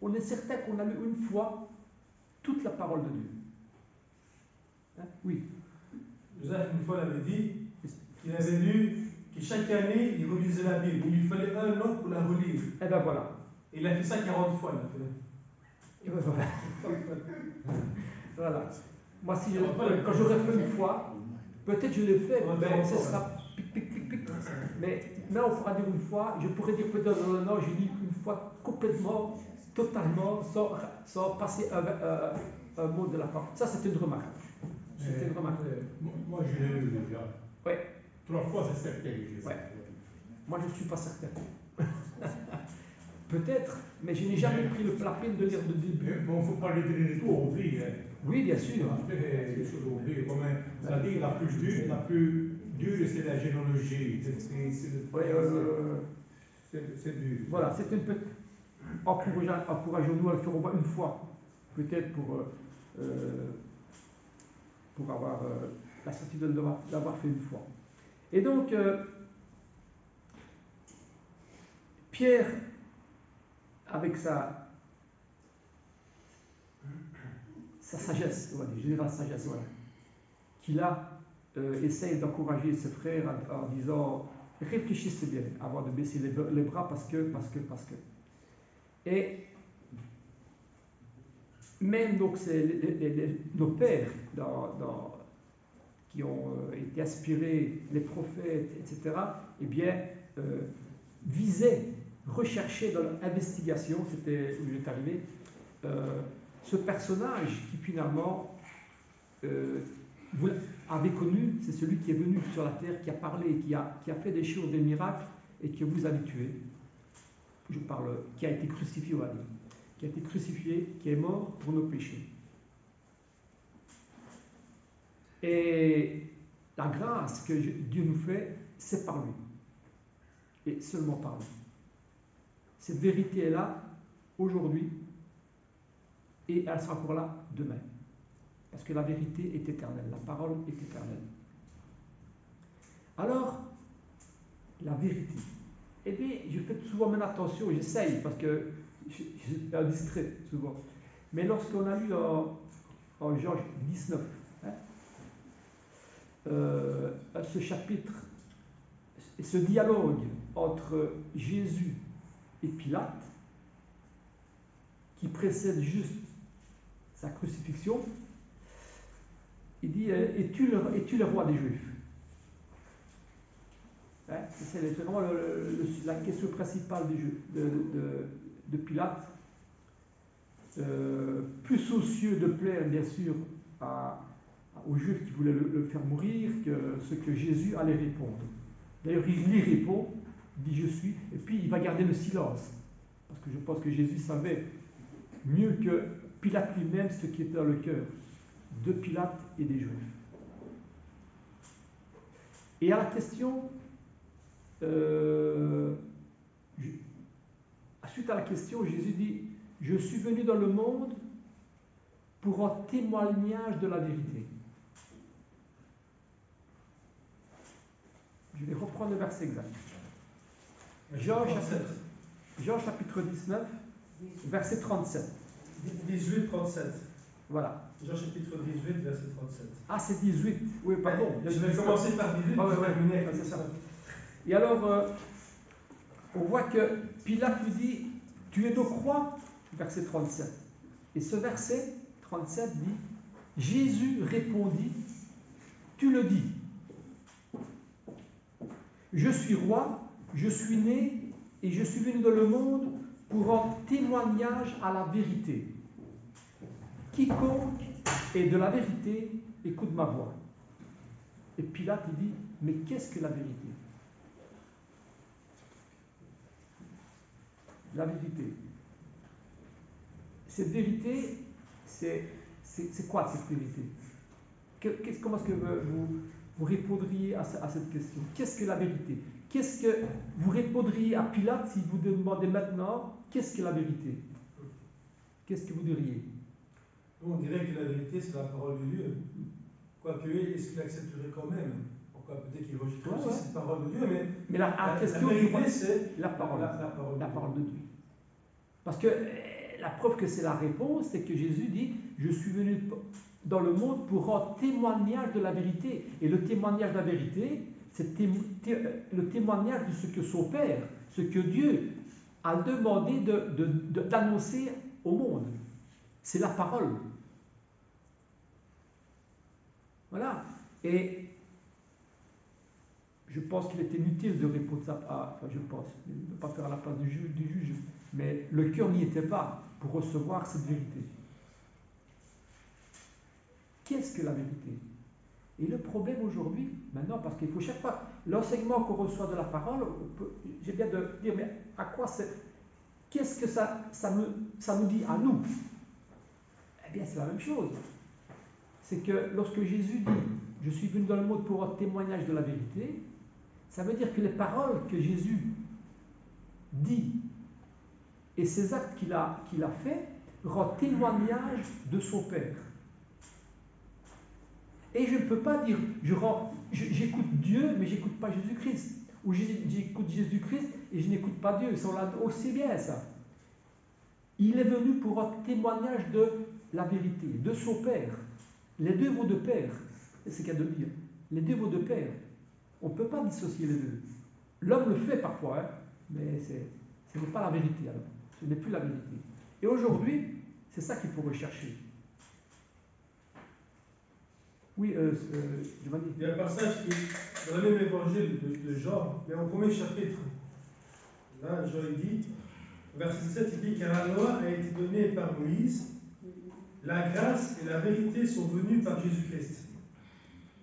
Speaker 5: on est certain qu'on a lu une fois toute la parole de Dieu. Hein? Oui.
Speaker 2: Joseph, une fois, l'avait dit qu'il avait lu que chaque année, il relisait la Bible. Il lui fallait un an pour la relire.
Speaker 5: Et bien voilà.
Speaker 2: Et il a fait ça 40 fois.
Speaker 5: Et ben voilà. Voilà. Moi, quand j'aurais fait une fois, peut-être je l'ai fait, mais ce sera pic. Mais on pourra dire une fois, je pourrais dire peut-être dans un an, j'ai lu une fois complètement, totalement, sans passer un mot de la parole. Ça, c'est une remarque. C'était une remarque.
Speaker 1: Moi, je l'ai lu déjà.
Speaker 5: Oui.
Speaker 1: 3 fois, c'est certain.
Speaker 5: Ouais. Moi, je ne suis pas certain. Peut-être, mais je n'ai jamais pris la peine de lire le début.
Speaker 1: Mais il ne faut pas les donner tout à oublier.
Speaker 5: Oui, bien sûr.
Speaker 1: Les choses à oublier. Comme on a dit, la plus dure, c'est la généalogie. C'est dur.
Speaker 5: Voilà, c'est une petite. Encourageons-nous à le faire au moins une fois. Peut-être pour avoir la certitude de l'avoir fait une fois. Et donc, Pierre, avec sa sagesse, voilà, je dirais la sagesse, voilà, qu'il a, essaye d'encourager ses frères en disant réfléchissez bien avant de baisser les bras parce que. Et même donc nos pères qui ont été inspirés, les prophètes, etc., eh bien, visaient, recherchaient dans leur investigation, c'était où j'étais arrivé, ce personnage qui finalement, vous l'avez connu, c'est celui qui est venu sur la terre, qui a parlé, qui a fait des choses, des miracles, et qui vous a tué. Je parle, qui a été crucifié, on va dire. Qui a été crucifié, qui est mort pour nos péchés. Et la grâce que Dieu nous fait, c'est par lui. Et seulement par lui. Cette vérité est là, aujourd'hui, et elle sera encore là demain. Parce que la vérité est éternelle, la parole est éternelle. Alors, la vérité. Eh bien, je fais souvent mon attention, j'essaye, parce que je suis indiscret souvent. Mais lorsqu'on a lu en Genèse 19, ce chapitre, et ce dialogue entre Jésus et Pilate, qui précède juste sa crucifixion, il dit es-tu le roi des Juifs? C'est vraiment la question principale de Pilate, plus soucieux de plaire bien sûr aux Juifs qui voulaient le faire mourir que ce que Jésus allait répondre. D'ailleurs, il y répond, il dit je suis, et puis il va garder le silence, parce que je pense que Jésus savait mieux que Pilate lui-même ce qui était dans le cœur de Pilate et des Juifs. Et à la question, suite à la question, Jésus dit je suis venu dans le monde pour un témoignage de la vérité. Je vais reprendre le verset exact. Jean chapitre 19, verset 37.
Speaker 2: 18, 37.
Speaker 5: Voilà.
Speaker 2: Jean chapitre 18, verset 37.
Speaker 5: Ah, c'est 18. Oui, pardon.
Speaker 2: Je vais commencer par 18.
Speaker 5: Ah, ouais, c'est ça. Et alors, on voit que Pilate lui dit tu es donc roi, verset 37. Et ce verset 37 dit Jésus répondit tu le dis. Je suis roi, je suis né et je suis venu dans le monde pour rendre témoignage à la vérité. Quiconque est de la vérité, écoute ma voix. Et Pilate il dit, mais qu'est-ce que la vérité? La vérité. Cette vérité, c'est quoi cette vérité? Comment est-ce que vous répondriez à cette question? Qu'est-ce que la vérité? Qu'est-ce que vous répondriez à Pilate si vous demandez maintenant qu'est-ce que la vérité? Qu'est-ce que vous diriez?
Speaker 2: On dirait que la vérité c'est la parole de Dieu. Quoique, est-ce qu'il accepterait quand même? Pourquoi peut-être qu'il rejetterait aussi cette parole de Dieu, mais
Speaker 5: la question,
Speaker 2: vérité c'est
Speaker 5: la parole de Dieu. Parce que la preuve que c'est la réponse, c'est que Jésus dit je suis venu dans le monde pour rendre témoignage de la vérité. Et le témoignage de la vérité, c'est le témoignage de ce que son Père, ce que Dieu a demandé d'annoncer au monde. C'est la parole. Voilà. Et je pense qu'il est inutile de répondre ça je pense, ne pas faire à la place du juge, mais le cœur n'y était pas pour recevoir cette vérité. Qu'est-ce que la vérité? Et le problème aujourd'hui, maintenant, parce qu'il faut chaque fois, l'enseignement qu'on reçoit de la parole, j'ai bien de dire, mais à quoi c'est, qu'est-ce que ça nous dit à nous? Eh bien, c'est la même chose. C'est que lorsque Jésus dit, je suis venu dans le monde pour un témoignage de la vérité, ça veut dire que les paroles que Jésus dit et ces actes qu'il a fait rendent témoignage de son Père. Et je ne peux pas dire, j'écoute Dieu, mais j'écoute pas Jésus-Christ. Ou j'écoute Jésus-Christ et je n'écoute pas Dieu. Ça, on l'a aussi bien, ça. Il est venu pour un témoignage de la vérité, de son Père. Les deux vont de pair. C'est ce qu'il y a de dire. Les deux vont de pair. On ne peut pas dissocier les deux. L'homme le fait parfois, hein, mais ce n'est pas la vérité. Alors. Ce n'est plus la vérité. Et aujourd'hui, c'est ça qu'il faut rechercher. Oui, Giovanni.
Speaker 2: Il y a un passage qui, dans le même évangile de Jean, mais au premier chapitre, là, Jean il dit, verset 17, il dit car la loi a été donnée par Moïse, la grâce et la vérité sont venues par Jésus-Christ.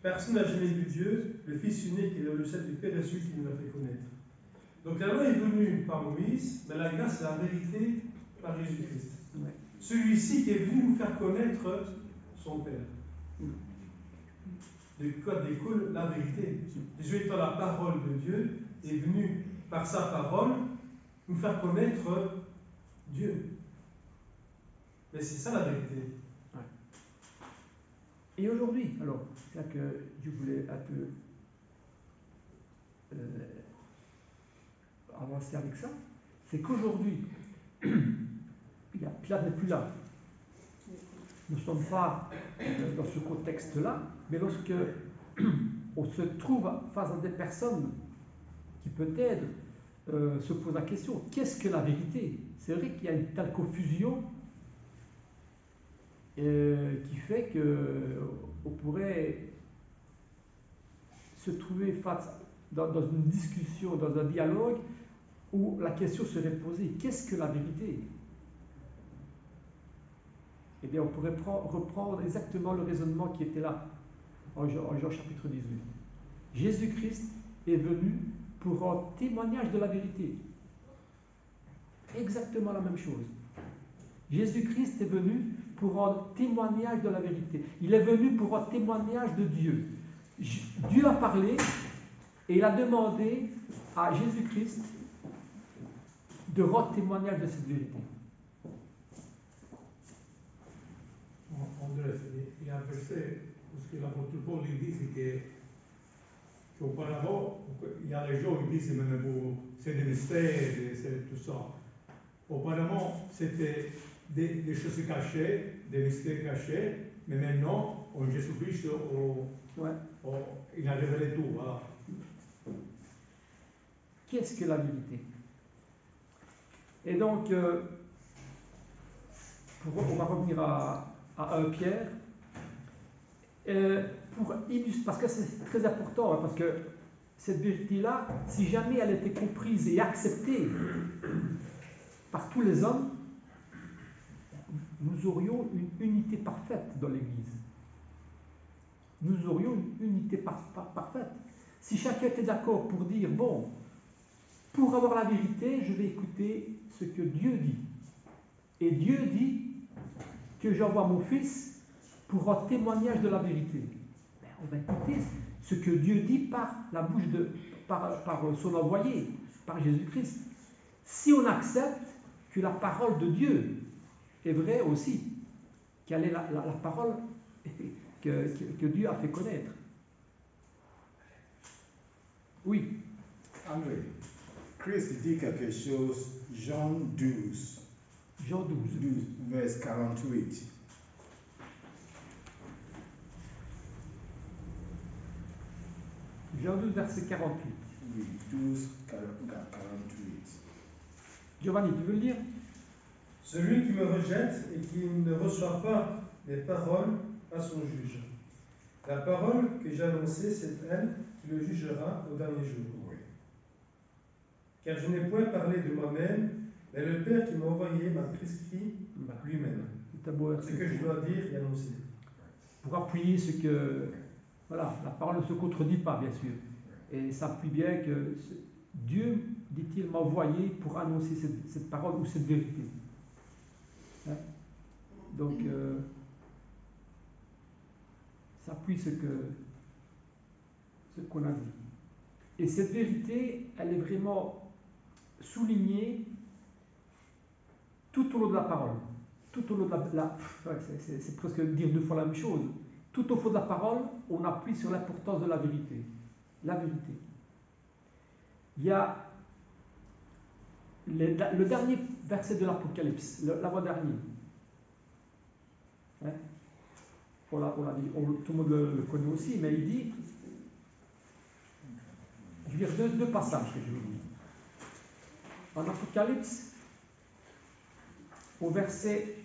Speaker 2: Personne n'a jamais vu Dieu, le Fils unique et le ciel du Père est celui qui nous l'a fait connaître. Donc la loi est venue par Moïse, mais la grâce et la vérité par Jésus-Christ.
Speaker 5: Ouais.
Speaker 2: Celui-ci qui est venu nous faire connaître son Père. De quoi découle la vérité. Jésus étant la parole de Dieu, est venu par sa parole nous faire connaître Dieu. Mais c'est ça la vérité.
Speaker 5: Ouais. Et aujourd'hui, alors, c'est là que je voulais un peu avancer avec ça, c'est qu'aujourd'hui, Pilate n'est plus là. Nous ne sommes pas dans ce contexte-là, mais lorsque on se trouve face à des personnes qui peut-être se posent la question, qu'est-ce que la vérité? C'est vrai qu'il y a une telle confusion qui fait qu'on pourrait se trouver face dans une discussion, dans un dialogue, où la question serait posée, qu'est-ce que la vérité? Eh bien, on pourrait reprendre exactement le raisonnement qui était là, en Jean chapitre 18. Jésus-Christ est venu pour un témoignage de la vérité. Exactement la même chose. Jésus-Christ est venu pour un témoignage de la vérité. Il est venu pour un témoignage de Dieu. Dieu a parlé et il a demandé à Jésus-Christ de rendre témoignage de cette vérité.
Speaker 1: Andrés, il y a un verset où l'apôtre Paul dit qu'auparavant, il y a les gens qui disent mais c'est des mystères, c'est tout ça. Auparavant, c'était des choses cachées, des mystères cachés, mais maintenant, en Jésus-Christ, il a révélé tout. Voilà.
Speaker 5: Qu'est-ce que la vérité? Et donc, on va revenir à 1 Pierre, pour illustrer, parce que c'est très important, hein, parce que cette vérité-là, si jamais elle était comprise et acceptée par tous les hommes, nous aurions une unité parfaite dans l'Église. Nous aurions une unité parfaite. Si chacun était d'accord pour dire, bon, pour avoir la vérité, je vais écouter ce que Dieu dit. Et Dieu dit que j'envoie mon Fils pour un témoignage de la vérité. Ben, on va écouter ce que Dieu dit par la bouche par son envoyé, par Jésus-Christ. Si on accepte que la parole de Dieu est vraie aussi, quelle est la parole que Dieu a fait connaître. Oui.
Speaker 3: André, Christ dit quelque chose, Jean 12.
Speaker 5: Jean 12.
Speaker 3: Verset 48.
Speaker 5: Jean 12, verset 48.
Speaker 3: Oui, 12, 48.
Speaker 5: Giovanni, tu veux le lire?
Speaker 2: Celui qui me rejette et qui ne reçoit pas mes paroles à son juge. La parole que j'ai annoncée, c'est elle qui le jugera au dernier jour.
Speaker 3: Oui.
Speaker 2: Car je n'ai point parlé de moi-même, mais le Père qui m'a envoyé m'a prescrit lui-même ce que je dois dire et annoncer.
Speaker 5: Pour appuyer ce que... Voilà, la parole ne se contredit pas, bien sûr. Et ça appuie bien que Dieu, dit-il, m'a envoyé pour annoncer cette parole ou cette vérité. Hein? Donc, ça appuie ce qu'on a dit. Et cette vérité, elle est vraiment soulignée tout au long de la parole. Tout au long de c'est presque dire deux fois la même chose. Tout au fond de la parole, on appuie sur l'importance de la vérité. La vérité. Il y a le dernier verset de l'Apocalypse, l'avant-dernier. Hein? On l'a dit, tout le monde le connaît aussi, mais il dit, je vais lire deux passages que je vous dis. En Apocalypse, au verset,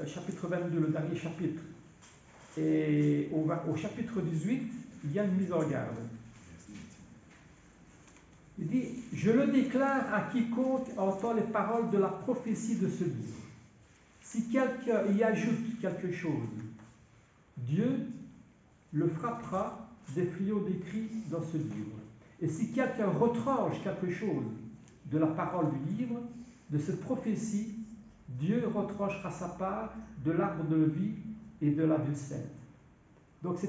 Speaker 5: chapitre 22, le dernier chapitre, et au chapitre 18, il y a une mise en garde. Il dit, je le déclare à quiconque entend les paroles de la prophétie de ce livre. Si quelqu'un y ajoute quelque chose, Dieu le frappera des fléaux décrits dans ce livre. Et si quelqu'un retranche quelque chose de la parole du livre, de cette prophétie, Dieu retranchera sa part de l'arbre de la vie et de la vie sainte. Donc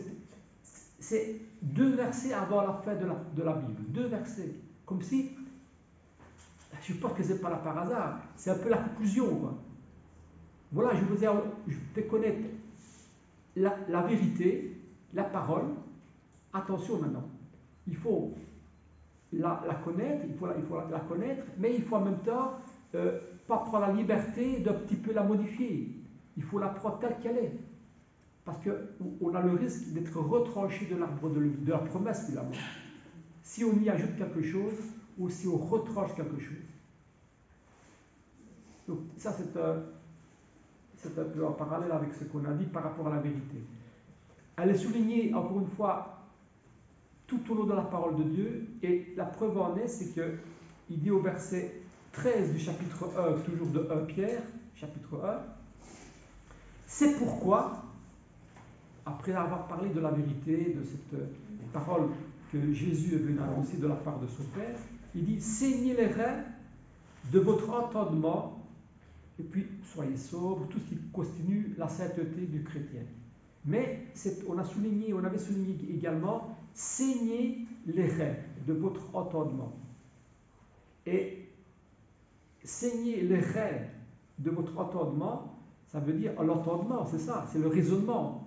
Speaker 5: c'est deux versets avant la fin de la Bible. Deux versets. Comme si, je pense que ce n'est pas là par hasard, c'est un peu la conclusion, quoi. Voilà, je vous ai fait connaître la vérité, la parole. Attention maintenant, il faut la connaître, il faut la connaître, mais il faut en même temps pas prendre la liberté d'un petit peu la modifier. Il faut la prendre telle qu'elle est. Parce qu'on a le risque d'être retranché de l'arbre de la promesse de l'amour. Si on y ajoute quelque chose, ou si on retranche quelque chose. Donc ça, c'est un peu en parallèle avec ce qu'on a dit par rapport à la vérité. Elle est soulignée, encore une fois, tout au long de la parole de Dieu, et la preuve en est, c'est qu'il dit au verset 13 du chapitre 1, toujours de 1 Pierre, chapitre 1, c'est pourquoi, après avoir parlé de la vérité, de cette parole que Jésus est venu annoncer de la part de son Père, il dit, saignez les reins de votre entendement, et puis soyez sobres, tout ce qui constitue la sainteté du chrétien. Mais on avait souligné également, saignez les reins de votre entendement. Et saigner les reins de votre entendement, ça veut dire l'entendement, c'est ça, c'est le raisonnement,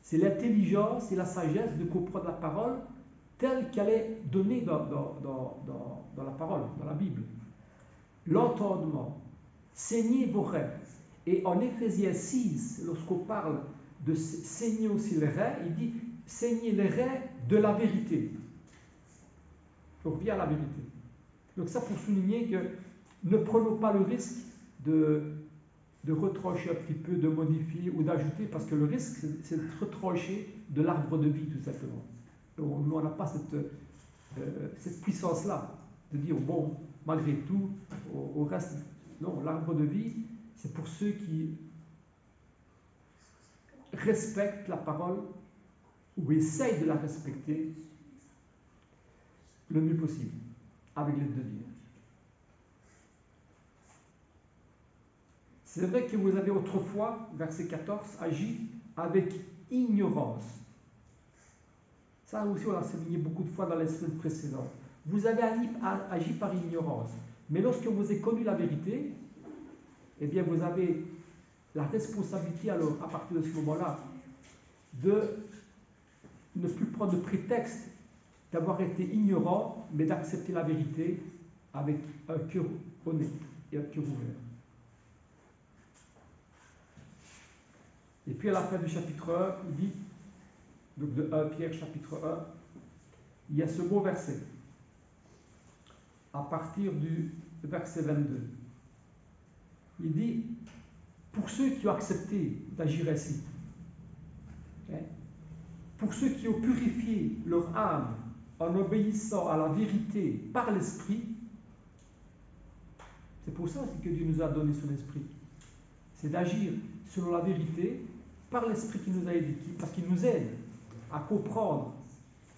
Speaker 5: c'est l'intelligence et la sagesse de comprendre la parole telle qu'elle est donnée dans la parole, dans la Bible. L'entendement, saignez vos reins. Et en Éphésiens 6, lorsqu'on parle de saigner aussi les reins, il dit saignez les reins de la vérité. Donc via la vérité. Donc ça pour souligner que ne prenons pas le risque de retrancher un petit peu, de modifier ou d'ajouter, parce que le risque c'est de retrancher de l'arbre de vie tout simplement. Donc, on n'a pas cette puissance-là de dire bon, malgré tout, au reste. Non, l'arbre de vie, c'est pour ceux qui respectent la parole ou essayent de la respecter le mieux possible, avec l'aide de Dieu. C'est vrai que vous avez autrefois, verset 14, agi avec ignorance. Ça aussi, on l'a souligné beaucoup de fois dans les semaines précédentes. Vous avez agi par ignorance. Mais lorsque vous avez connu la vérité, eh bien, vous avez la responsabilité, alors, à partir de ce moment-là, de ne plus prendre de prétexte d'avoir été ignorant, mais d'accepter la vérité avec un cœur honnête et un cœur ouvert. Et puis, à la fin du chapitre 1, il dit, donc de 1 Pierre, chapitre 1, il y a ce beau verset, à partir du verset 22. Il dit, pour ceux qui ont accepté d'agir ainsi, pour ceux qui ont purifié leur âme en obéissant à la vérité par l'Esprit, c'est pour ça aussi que Dieu nous a donné son Esprit. C'est d'agir selon la vérité par l'Esprit qui nous a aidés, parce qu'il nous aide à comprendre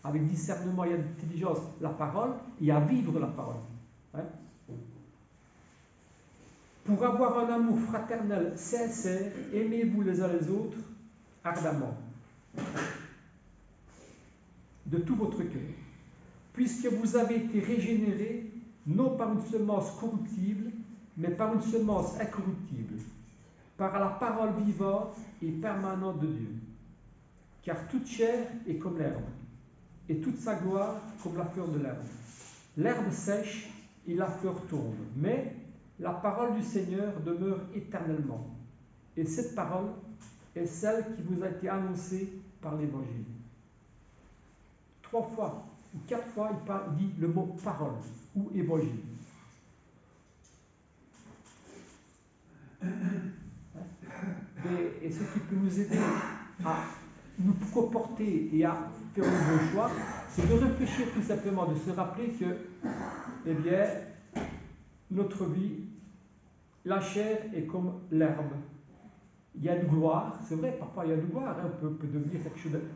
Speaker 5: avec discernement et intelligence la parole et à vivre la parole. Pour avoir un amour fraternel sincère, aimez-vous les uns les autres ardemment, de tout votre cœur, puisque vous avez été régénérés, non par une semence corruptible, mais par une semence incorruptible, par la parole vivante et permanente de Dieu. car toute chair est comme l'herbe, et toute sa gloire comme la fleur de l'herbe. L'herbe sèche et la fleur tombe, mais la parole du Seigneur demeure éternellement. Et cette parole est celle qui vous a été annoncée par l'Évangile. 3 fois ou 4 fois, il dit le mot parole ou Évangile. Et ce qui peut nous aider à nous comporter et à faire le bon choix, c'est de réfléchir tout simplement, de se rappeler que, eh bien, notre vie, la chair est comme l'herbe. Il y a une gloire, c'est vrai, parfois il y a une gloire, hein, on peut devenir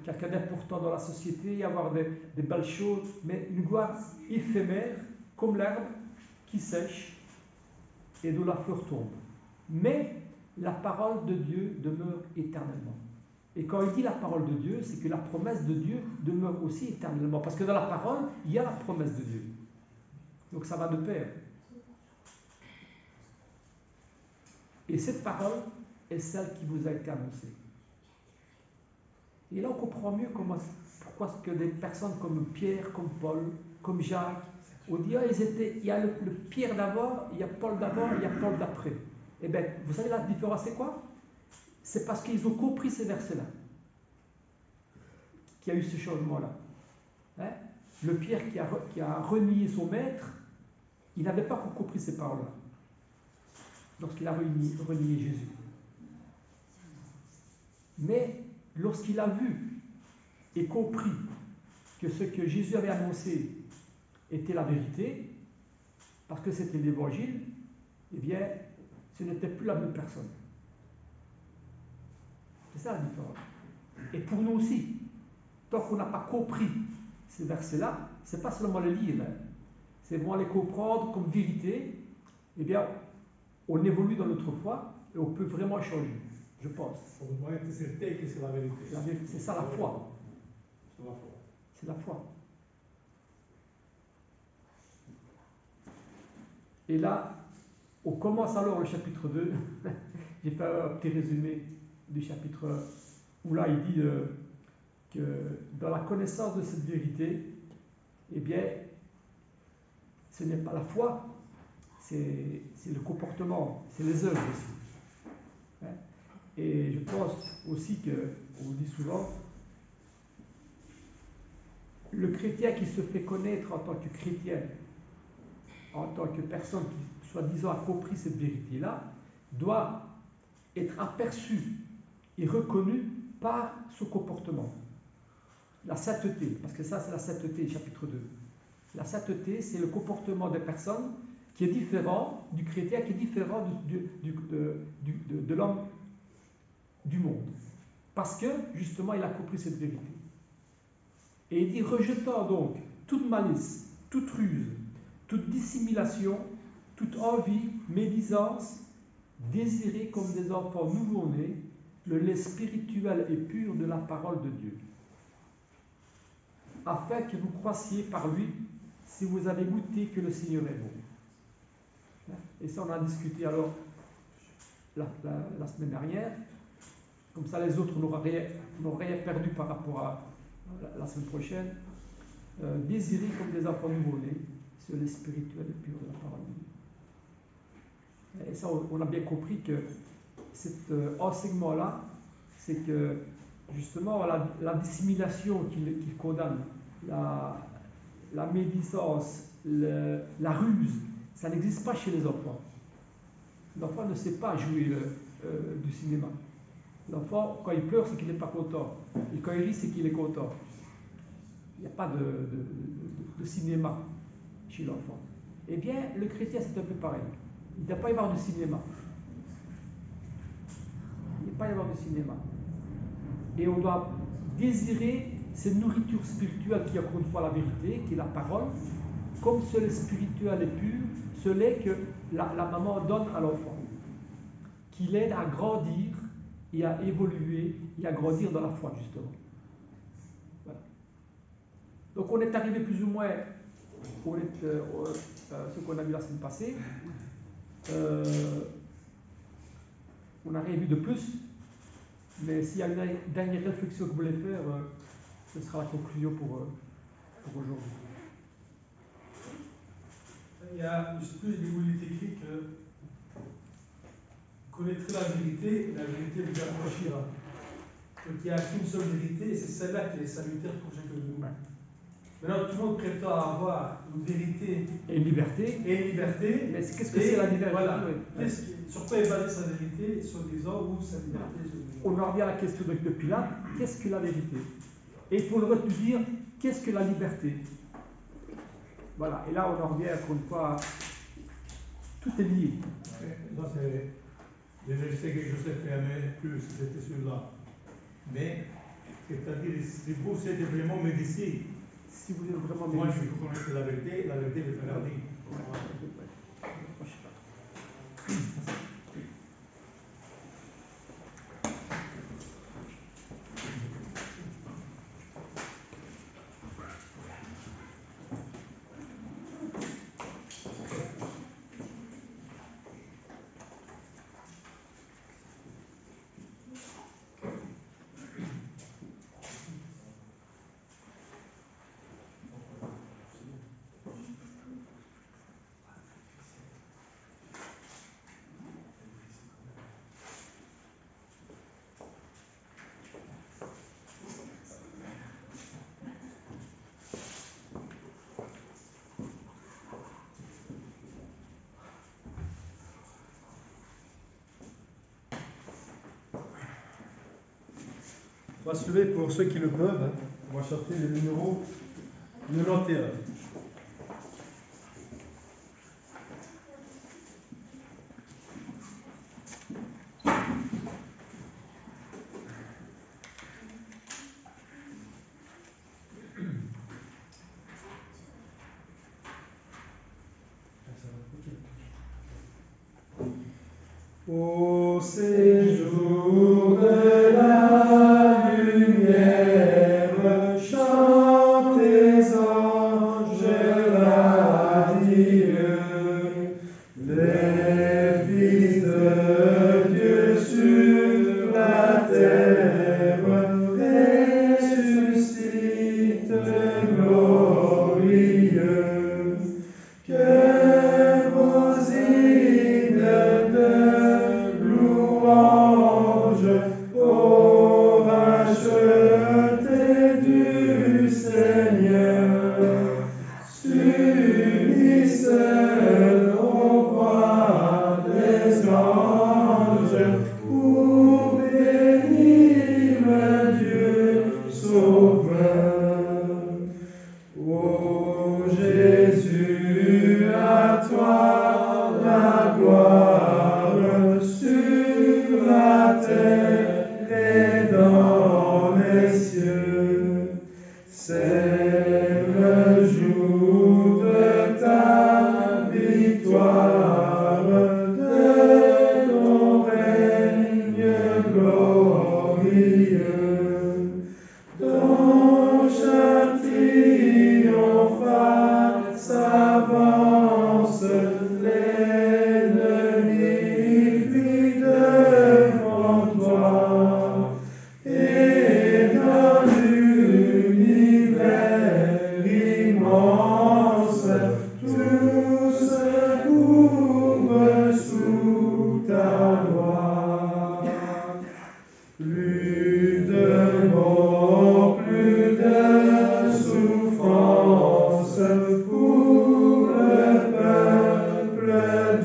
Speaker 5: quelqu'un d'important dans la société, y avoir des belles choses, mais une gloire éphémère, comme l'herbe qui sèche et d'où la fleur tombe. Mais la parole de Dieu demeure éternellement. Et quand il dit la parole de Dieu, c'est que la promesse de Dieu demeure aussi éternellement. Parce que dans la parole, il y a la promesse de Dieu. Donc ça va de pair. Et cette parole est celle qui vous a été annoncée. Et là, on comprend mieux pourquoi est-ce que des personnes comme Pierre, comme Paul, comme Jacques, on dit, il y a le Pierre d'abord, il y a Paul d'abord, il y a Paul d'après. Eh bien, vous savez la différence, c'est quoi? C'est parce qu'ils ont compris ces versets-là qu'il y a eu ce changement-là. Hein? Le Pierre qui a renié son maître, il n'avait pas compris ces paroles-là lorsqu'il a renié Jésus. Mais lorsqu'il a vu et compris que ce que Jésus avait annoncé était la vérité, parce que c'était l'Évangile, eh bien, ce n'était plus la même personne. C'est ça la différence. Et pour nous aussi, tant qu'on n'a pas compris ces versets-là, c'est pas seulement les lire, hein, c'est vraiment les comprendre comme vérité, eh bien, on évolue dans notre foi et on peut vraiment changer, je pense.
Speaker 1: On doit être certain que c'est la vérité.
Speaker 5: C'est ça la foi.
Speaker 1: C'est la foi.
Speaker 5: C'est la foi. Et là, on commence alors le chapitre 2. J'ai fait un petit résumé du chapitre 1, où là il dit que dans la connaissance de cette vérité, eh bien, ce n'est pas la foi, c'est le comportement, c'est les œuvres aussi. Hein? Et je pense aussi on dit souvent, le chrétien qui se fait connaître en tant que chrétien, en tant que personne qui, soi-disant, a compris cette vérité-là, doit être aperçu et reconnu par son comportement. La sainteté, parce que ça c'est la sainteté, chapitre 2. La sainteté, c'est le comportement des personnes qui est différent du chrétien, qui est différent de l'homme du monde. Parce que, justement, il a compris cette vérité. Et il dit, rejetant donc toute malice, toute ruse, toute dissimulation, toute envie, médisance, désirez comme des enfants nouveau-nés le lait spirituel et pur de la parole de Dieu, afin que vous croissiez par lui, si vous avez goûté que le Seigneur est bon. Et ça, on a discuté alors la semaine dernière. Comme ça, les autres n'auraient rien perdu par rapport à la semaine prochaine. Désirez comme des enfants nouveau-nés ce lait spirituel et pur de la parole de Dieu. Et ça, on a bien compris que cet enseignement-là, c'est que justement la dissimulation qu'il condamne, la médisance, la ruse, ça n'existe pas chez les enfants. L'enfant ne sait pas jouer du cinéma. L'enfant, quand il pleure, c'est qu'il n'est pas content. Et quand il rit, c'est qu'il est content. Il n'y a pas de cinéma chez l'enfant. Eh bien, le chrétien, c'est un peu pareil. Il ne doit pas y avoir de cinéma. Il ne doit pas y avoir de cinéma. Et on doit désirer cette nourriture spirituelle qui est encore une fois la vérité, qui est la parole, comme ce lait spirituel et pur, ce lait que la maman donne à l'enfant, qui l'aide à grandir et à évoluer et à grandir dans la foi, justement. Voilà. Donc on est arrivé plus ou moins ce qu'on a vu la semaine passée. On n'a rien vu de plus. Mais s'il y a une dernière réflexion que vous voulez faire, ce sera la conclusion pour aujourd'hui.
Speaker 2: Il y a, je sais plus où il est écrit que vous connaîtrez la vérité et la vérité vous affranchira. Donc il n'y a qu'une seule vérité et c'est celle-là qui est salutaire pour chacun de nous. Maintenant, tout le monde prétend avoir une vérité
Speaker 5: Et une liberté.
Speaker 2: Mais
Speaker 5: qu'est-ce que c'est la liberté?
Speaker 2: Voilà.
Speaker 5: Oui.
Speaker 2: Sur quoi est basée sa vérité? Sur des ordres ou sa liberté?
Speaker 5: On en revient à la question de Pilate. Qu'est-ce que la vérité? Et il faut le dire, qu'est-ce que la liberté? Voilà. Et là, on en revient encore une fois. Tout est lié.
Speaker 1: Ça, c'est le verset que Joseph aimait plus, c'était celui-là. Mais, c'est-à-dire, si vous êtes vraiment médecin,
Speaker 5: Si vous êtes vraiment
Speaker 1: moi
Speaker 5: médecin.
Speaker 1: je veux connaître la vérité me fera dire.
Speaker 2: On va se lever pour ceux qui le peuvent. On va chanter le numéro 91.
Speaker 4: Au séjour de la lumière, chantez anges radieux, les fils de Dieu sur la terre ressuscitent glorieux. Que vos hymnes de louange aux rachetés du Seigneur s'unissent aux voix des anges pour bénir le Dieu sauveur. Ô Jésus, à toi la gloire sur la terre et dans les cieux. C'est le jour de ta victoire, de ton règne glorieux. Ton char triomphal s'avance, l'ennemi fuit devant toi, et dans l'univers immense, tout se couvre sous ta loi. Plus de mort, plus de souffrance pour le peuple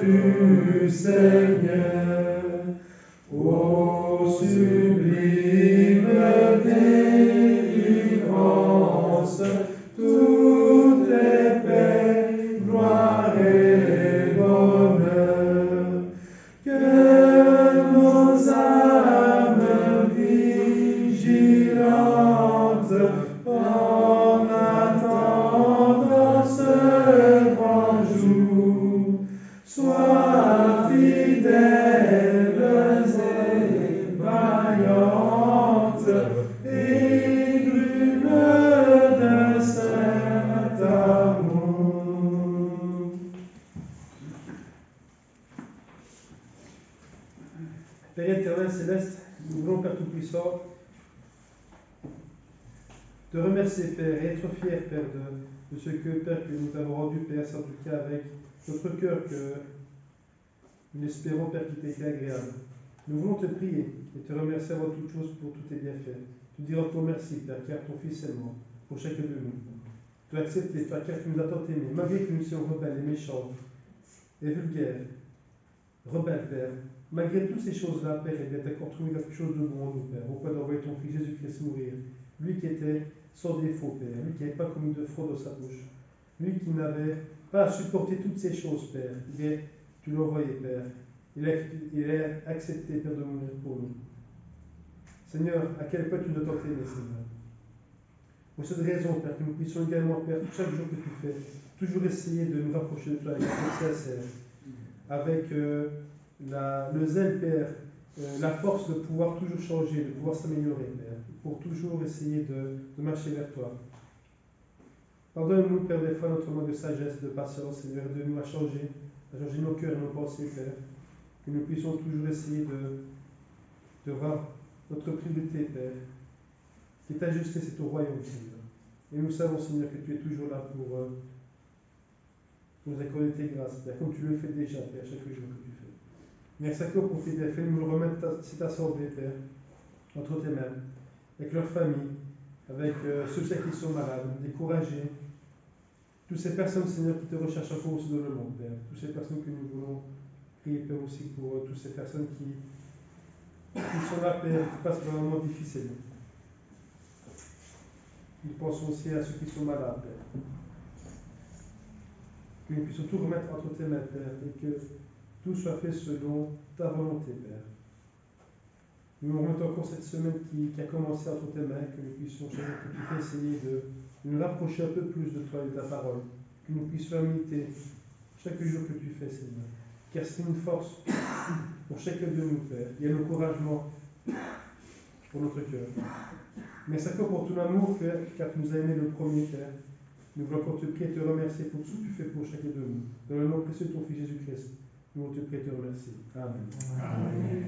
Speaker 4: du Seigneur. Ô sublime délivrance, tout est paix, gloire et bonheur. Que nos âmes vigilantes en attendant ce grand jour soient fidèles et vaillantes et brûlent de saint amour. Père éternel céleste, nous voulons Père Tout-Puissant.
Speaker 2: puissions te remercier, Père, et être fiers, Père, de ce que, Père, que nous t'avons rendu, Père, en tout cas avec notre cœur que nous espérons, Père, qu'il t'est agréable. Nous voulons te prier et te remercier avant toute chose pour tous tes bienfaits. Te dire encore merci, Père, car ton Fils est mort pour chacun de nous. Tu as accepté, Père, car tu nous as tant aimés, malgré que nous soyons rebelles et méchants et vulgaires. Rebelles, Père. Malgré toutes ces choses-là, Père, tu as encore trouvé quelque chose de bon en nous, Père, au point d'envoyer ton Fils Jésus-Christ mourir. Lui qui était sans défaut, Père. Lui qui n'avait pas commis de fraude dans sa bouche. Lui qui n'avait pas à supporter toutes ces choses, Père. Mais tu l'as envoyé, Père. Il a accepté, Père, de mourir pour nous. Seigneur, à quel point tu nous as tant aimés, Seigneur. Pour cette raison, Père, que nous puissions également, Père, chaque jour que tu fais, toujours essayer de nous rapprocher de toi avec un cœur sincère, avec le zèle, Père, la force de pouvoir toujours changer, de pouvoir s'améliorer, Père, pour toujours essayer de marcher vers toi. Pardonne-nous, Père, des fois notre manque de sagesse, de patience, Seigneur, de nous à changer nos cœurs et nos pensées, Père, que nous puissions toujours essayer de voir notre priorité, Père, qui est ajustée, c'est au royaume, Seigneur. Et nous savons, Seigneur, que tu es toujours là pour nous accorder tes grâces, Père, comme tu le fais déjà, Père, chaque jour que tu fais. Merci encore pour tes bienfaits. Nous le remettons cette assemblée, Père, entre tes mains, avec leurs familles, avec ceux qui sont malades, découragés, toutes ces personnes, Seigneur, qui te recherchent encore aussi dans le monde, Père, toutes ces personnes que nous voulons prier, Père, aussi pour toutes ces personnes qui sont là, Père, qui passent par un moment difficile. Nous pensons aussi à ceux qui sont malades, Père. Que nous puissions tout remettre entre tes mains, Père, et que tout soit fait selon ta volonté, Père. Nous remettons encore cette semaine qui a commencé entre tes mains, que nous puissions, chaque jour que tu fais, essayer de nous rapprocher un peu plus de toi et de ta parole, que nous puissions imiter chaque jour que tu fais, Seigneur. Car c'est une force pour chacun de nous, Père. Il y a un encouragement pour notre cœur. Merci encore pour ton amour, Père, car tu nous as aimés le premier, Père. Nous voulons encore te prier et te remercier pour tout ce que tu fais pour chacun de nous. Dans le nom précieux de ton Fils Jésus-Christ, nous voulons te prier et te remercier. Amen.
Speaker 5: Amen.